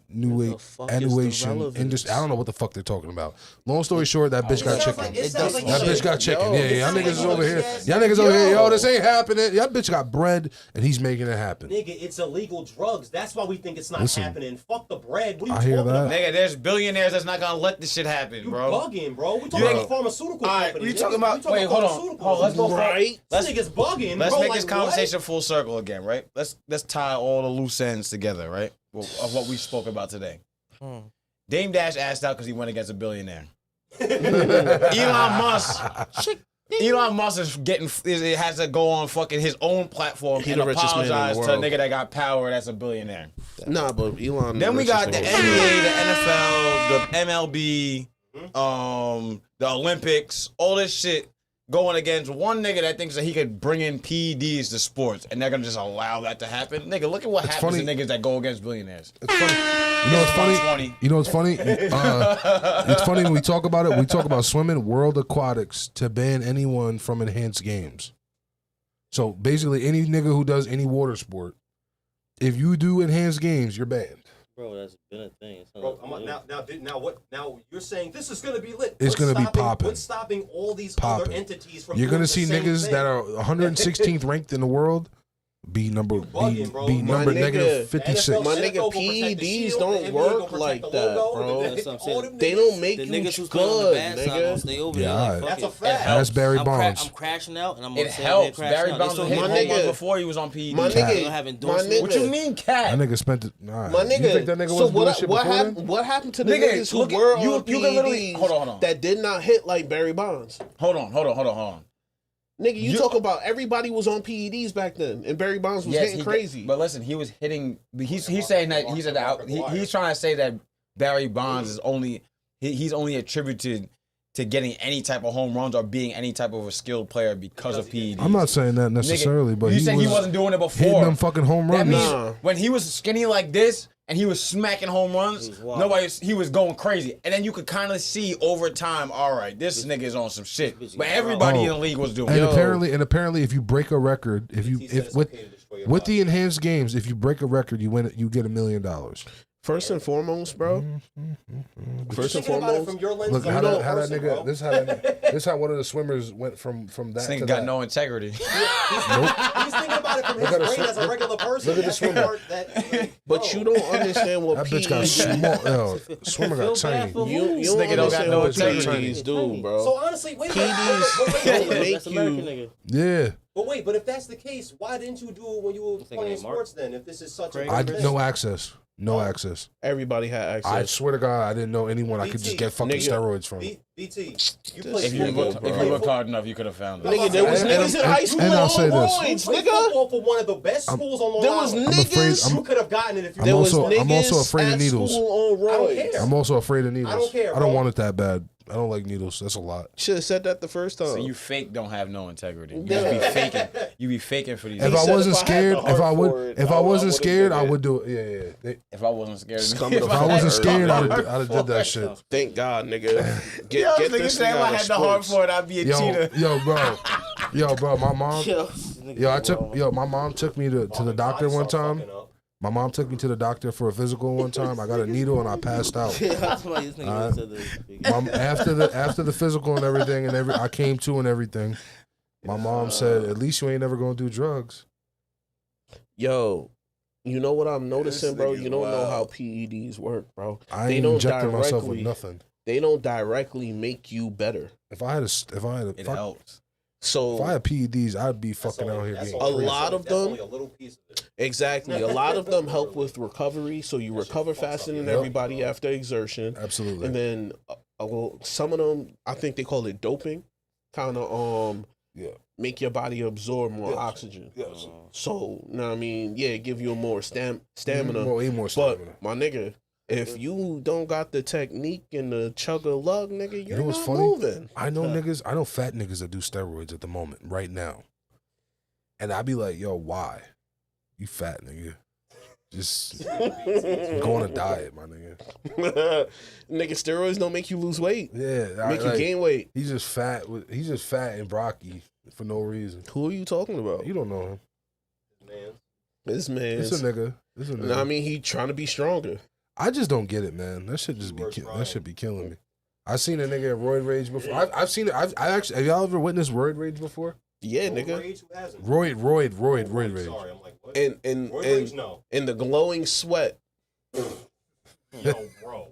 industry. I don't know what the fuck they're talking about. Long story short, that bitch got chicken. That bitch got chicken. Y'all niggas is over here. Y'all niggas over here. Yo, this ain't happening. Y'all bitch got bread, and he's making it happen. Nigga, it's illegal drugs. That's why we think it's not happening. Fuck the bread. What are you I hear talking that. about? Nigga, there's billionaires that's not gonna let this shit happen, You bro. bugging, bro. We talking about pharmaceutical companies. We talking about. We Wait, hold on. pharmaceuticals. Hold on. Let's go. Right? This nigga's bugging, Let's bro. make like, this conversation full circle again, right? Let's tie all the loose ends together, right? Of what we spoke about today. Dame Dash asked out because he went against a billionaire. Elon Musk has to go on fucking his own platform and apologize to a nigga that got power that's a billionaire. Nah, but Elon. Then we got the NBA, the NFL, the MLB, the Olympics, all this shit going against one nigga that thinks that he could bring in PEDs to sports, and they're gonna just allow that to happen. Nigga, look at what happens to niggas that go against billionaires. It's funny. You know what's funny? You know what's funny? It's funny when we talk about it. We talk about swimming, World Aquatics to ban anyone from Enhanced Games. So basically, any nigga who does any water sport, if you do Enhanced Games, you're banned. Bro, that's been a thing. Bro, now you're saying this is gonna be lit. It's gonna be popping. What's stopping all these Popping. other entities from You're doing gonna the see same niggas thing? that are 116th ranked in the world be number bugging, bro. be My number nigga, negative 56. My nigga, PEDs don't work like that, bro. They don't make The you niggas who's playing on the good, bad side gonna nigga. stay over Yeah, there. Like, alright. fuck That's a it. fact. That's Barry Bonds. I'm crashing out, and I'm It gonna say helps. I'm Barry crashing out. Bonds They was still hitting My home runs nigga- before he was on PED. My They nigga, don't have my endorsements. nigga. What you mean, cat? That nigga spent it. Nah. My You think nigga, that nigga so wasn't doing what shit before then? what happened to the Nigga, niggas who look, were you on can literally- PEDs hold on. that did not hit like Barry Bonds? Hold on. Nigga, you You- talk about everybody was on PEDs back then, and Barry Bonds was hitting crazy. But listen, he was hitting. He's saying that he's trying to say that Barry Bonds is only he's only attributed to getting any type of home runs or being any type of a skilled player because of PEDs. I'm not saying that necessarily, but you he said was he wasn't doing it before. hitting them fucking home That runs. means Nah. when he was skinny like this and he was smacking home runs, he was going crazy. And then you could kind of see over time, all right, this nigga is on some shit. But everybody in the league was doing And it. apparently, if you break a record, with the Enhanced Games, if you break a record, you win. You get $1 million. First and foremost, bro. First and Thinking about it foremost, from your lens, Look I'm how not a that person, nigga. bro. This is how one of the swimmers went from that This to nigga got that. no integrity. He's thinking about it from his Look at the brain as a regular person. Look at the That's the swimmer. part that, but you don't understand what That bitch got small. Yo, swimmer got tiny. You This don't nigga don't got understand no what integrity. PEDs do, bro. So honestly, wait a PEDs minute. don't make That's American you. nigga. Yeah, But if that's the case, why didn't you do it when you were Thinking playing ain't Mark? sports then? If this is such a I big did thing? no access. No access. Everybody had access. I swear to God, I didn't know anyone I could just get fucking Nigga. steroids from. BT, you This play If you nigga, football. looked, bro. if you looked hard enough, you could have found it. Nigga, there was And- niggas in high school and I'll on say this. roids, You played nigga. football for one of the best schools on Long There was Island. niggas. You could have gotten it if you There was I'm niggas also afraid of at needles. school on I don't roids. care. I'm also afraid of needles. I don't care, I don't bro. want it that bad. I don't like needles. That's a lot. Should have said that the first time. So you fake don't have no integrity. You Yeah. just be faking. You be faking for these. If He I said wasn't if I had scared, the heart if I for would, it, if I I wasn't would've scared, did I it. would do it. Yeah. If I wasn't scared, Scum If of I wasn't earth. scared, I'd have did that shit. Thank God, nigga. Get Yo, get nigga this said nigga if I out of had the heart sports. for it, I'd be a cheater. Yo, bro, my mom. Yo, My mom took me to the doctor one time. My mom took me to the doctor for a physical one time. I got a needle and I passed out. That's why this nigga said this. After the physical and everything I came to and everything. My mom said, "At least you ain't never gonna do drugs." Yo, you know what I'm noticing, bro? nigga's You don't know wild. how PEDs work, bro. I They ain't don't injecting myself with directly- nothing. They don't directly make you better. If I had It helps. So PEDs, I'd be fucking out here getting A crazy. lot of That's them- only a little piece of it. exactly, a lot of them help with recovery, so you recover faster than everybody after exertion. Absolutely. And then, well, some of them, I think they call it doping, kind of. Yeah. make your body absorb more oxygen. Yes. So, you know what I mean? Yeah, give you more stamina. Way more stamina. But, my nigga, if you don't got the technique and the chug-a-lug, nigga, you're know what's not funny? moving. I know fat niggas that do steroids at the moment, right now. And I be like, yo, why? You fat nigga. Just go on a diet, my nigga. Nigga, steroids don't make you lose weight. Yeah. Make you gain weight. He's just fat. He's just fat and brocky for no reason. Who are you talking about? You don't know him. Man. This man. It's a nigga. I mean, he trying to be stronger. I just don't get it, man. That should just that should be killing me. I seen a nigga at Roid Rage before. I've seen it. I actually, have y'all ever witnessed Roid Rage before? Yeah, nigga. Rage, who hasn't? Roid Rage. Sorry, I'm like, what? And Rage, no. the glowing sweat. Yo, bro.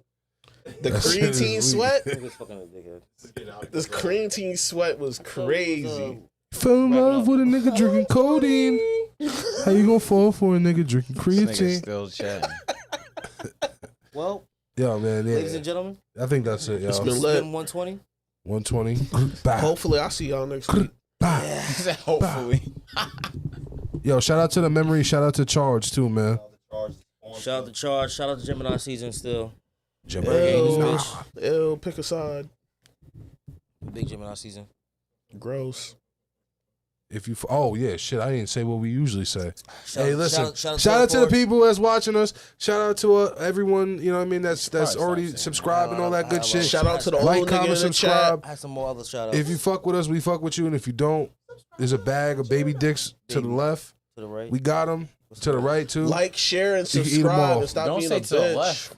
The That shit is creatine weak. sweat. Niggas fucking ridiculous. This is getting out of This control. creatine sweat was crazy. Fell in love with a nigga drinking codeine. How you gonna fall for a nigga drinking This nigga creatine? still chatting. Well, Yo, man, ladies and yeah. gentlemen, I think that's it, It's y'all. been it's lit. been 120. 120. Bah, Hopefully, I'll see y'all next week. bah. He said, hopefully. Yo, shout out to the memory. Shout out to Charge too, man. Shout out to Charge. Shout out to Gemini season still. Gemini. Ew, Nah. ew, pick a side. Big Gemini season. Gross. If you, oh yeah, shit. I didn't say what we usually say. Shout- Hey, listen. shout Shout out to the board. people that's watching us. Shout out to everyone. You know what I mean? That's Probably already stop saying subscribed and all that good shit. Shout out to the Like, old nigga comment, in the subscribe. I have some more other shout outs. If you fuck with us, we fuck with you, and if you don't, there's a bag of baby dicks to the left. to the right. We got them to the right too. chat. Like, share, and You can eat 'em subscribe, all. and stop Don't being say a to the bitch. left.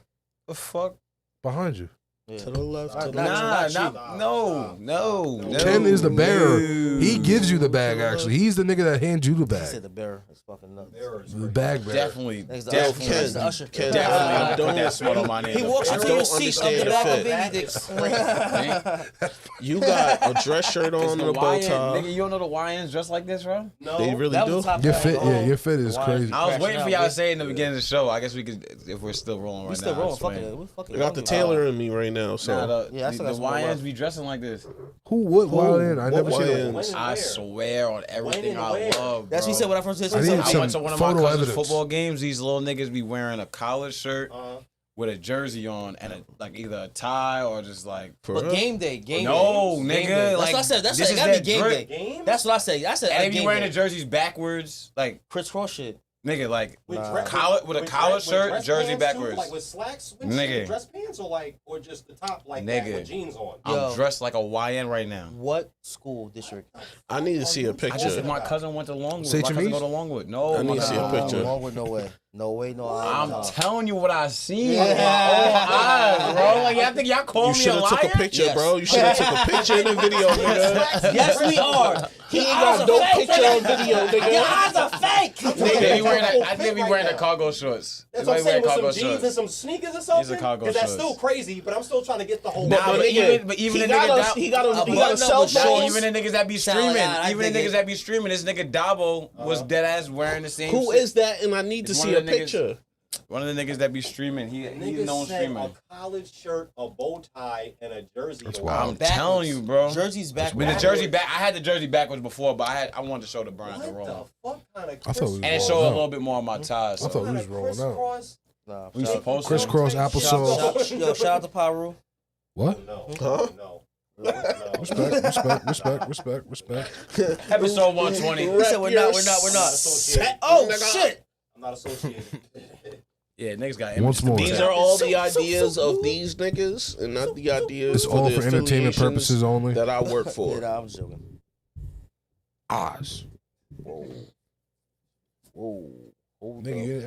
The fuck? Behind you. Yeah. To the left. To the Nah, left. No. Ken is the bearer. No. He gives you the bag. Actually, he's the nigga that hands you the He bag. said the bearer is fucking nuts. The bag bearer. Definitely. Next to Definitely. Usher. Next to Usher. Ken, Definitely I gonna put don't- that smut on my name. He walks I into don't your seat of the understand back the of fit. baby dicks. You got a dress shirt It's on the and a bow YN. tie. Nigga, you don't know the YNs dressed like this, bro? No. They really That do. was the top Your guy. fit, yeah, your fit is Why- crazy. I was Crashing waiting for out, y'all to bitch. say it in the beginning of the show. I guess we could, if we're still rolling right We still now. rolling. it's Fucking fine. it. We fucking I got the rolling. tailor in me right now, so. Yeah, I still got the some more YNs left. be dressing like this. What wild in? I What never seen YNs? it. When and I where? swear on everything and I where? love. That's what he bro. said when I first I listened need to I some went to one of my photo cousin's evidence. football games. These little niggas be wearing a collared shirt Uh-huh. with a jersey on and like either a tie or just like. For But real? game day. No, Game nigga, day. That's like, what I said. That's this what it is gotta be that game drip. day. Game? That's what I said. I said And they be game wearing day. the jerseys backwards, like crisscross shit. nigga, like With Nah. dress- collar with a with collar dress- with shirt, dress jersey pants, too? backwards. Like with slacks, with Nigga. shit, dress pants, or like, or just the top like Nigga. that with jeans on. I'm Yo. dressed like a YN right now. What school district? I need to see a I just picture. my cousin went to Longwood. St. My cousin James? go to Longwood. No, I need my to see cousin a go to picture. Longwood. Longwood, no way. No way, no I'm odds. telling you what I seen Yeah. with my own eyes, bro. Like y'all think y'all call You me should a have liar? took a picture, Yes. bro. You should have took a picture in the video, nigga. Yes, we are. He ain't got no picture on video, Your nigga. eyes are fake. They be wearing Full I think fit be right wearing the now. cargo shorts. That's They what I'm wear saying, with cargo some jeans shorts. and some sneakers or These something. are cargo Because that's shorts. still crazy, but I'm still trying to get the whole. Nah, my but nigga, even he the got nigga a he got a button-up cell with phone. shorts. even the niggas that be Sound streaming, like, I even the dig niggas it. that be streaming, this nigga Dabo was dead ass wearing the same. Who shit. is that? And I need to It's see one a of the niggas- picture. One of the niggas that be streaming. He's Niggas known said streamer. a collared shirt, a bow tie, and a jersey. That's on. wild. I'm Backwards. telling you, bro. Jersey's back. But the jersey back, I had the jersey backwards before, but I wanted to show the brand the What the roll, fuck kind of I thought we was and it rolling showed a out. little bit more on my ties. I thought we was kinda rolling out. crisscross? Nah, We shout- supposed to. Crisscross shout- applesauce. shout- Yo, shout out to Pyro. What? No. Huh? No. Respect. Episode 120. He said we're not. Associated. Oh Nigga. shit. I'm not associated. Yeah, niggas got Once images. more. These are all the ideas of these niggas, and not the ideas It's all the for entertainment affiliations purposes only. that I work Yeah, for. nah, I'm joking. Oz. Whoa. Hold Nigga, up. you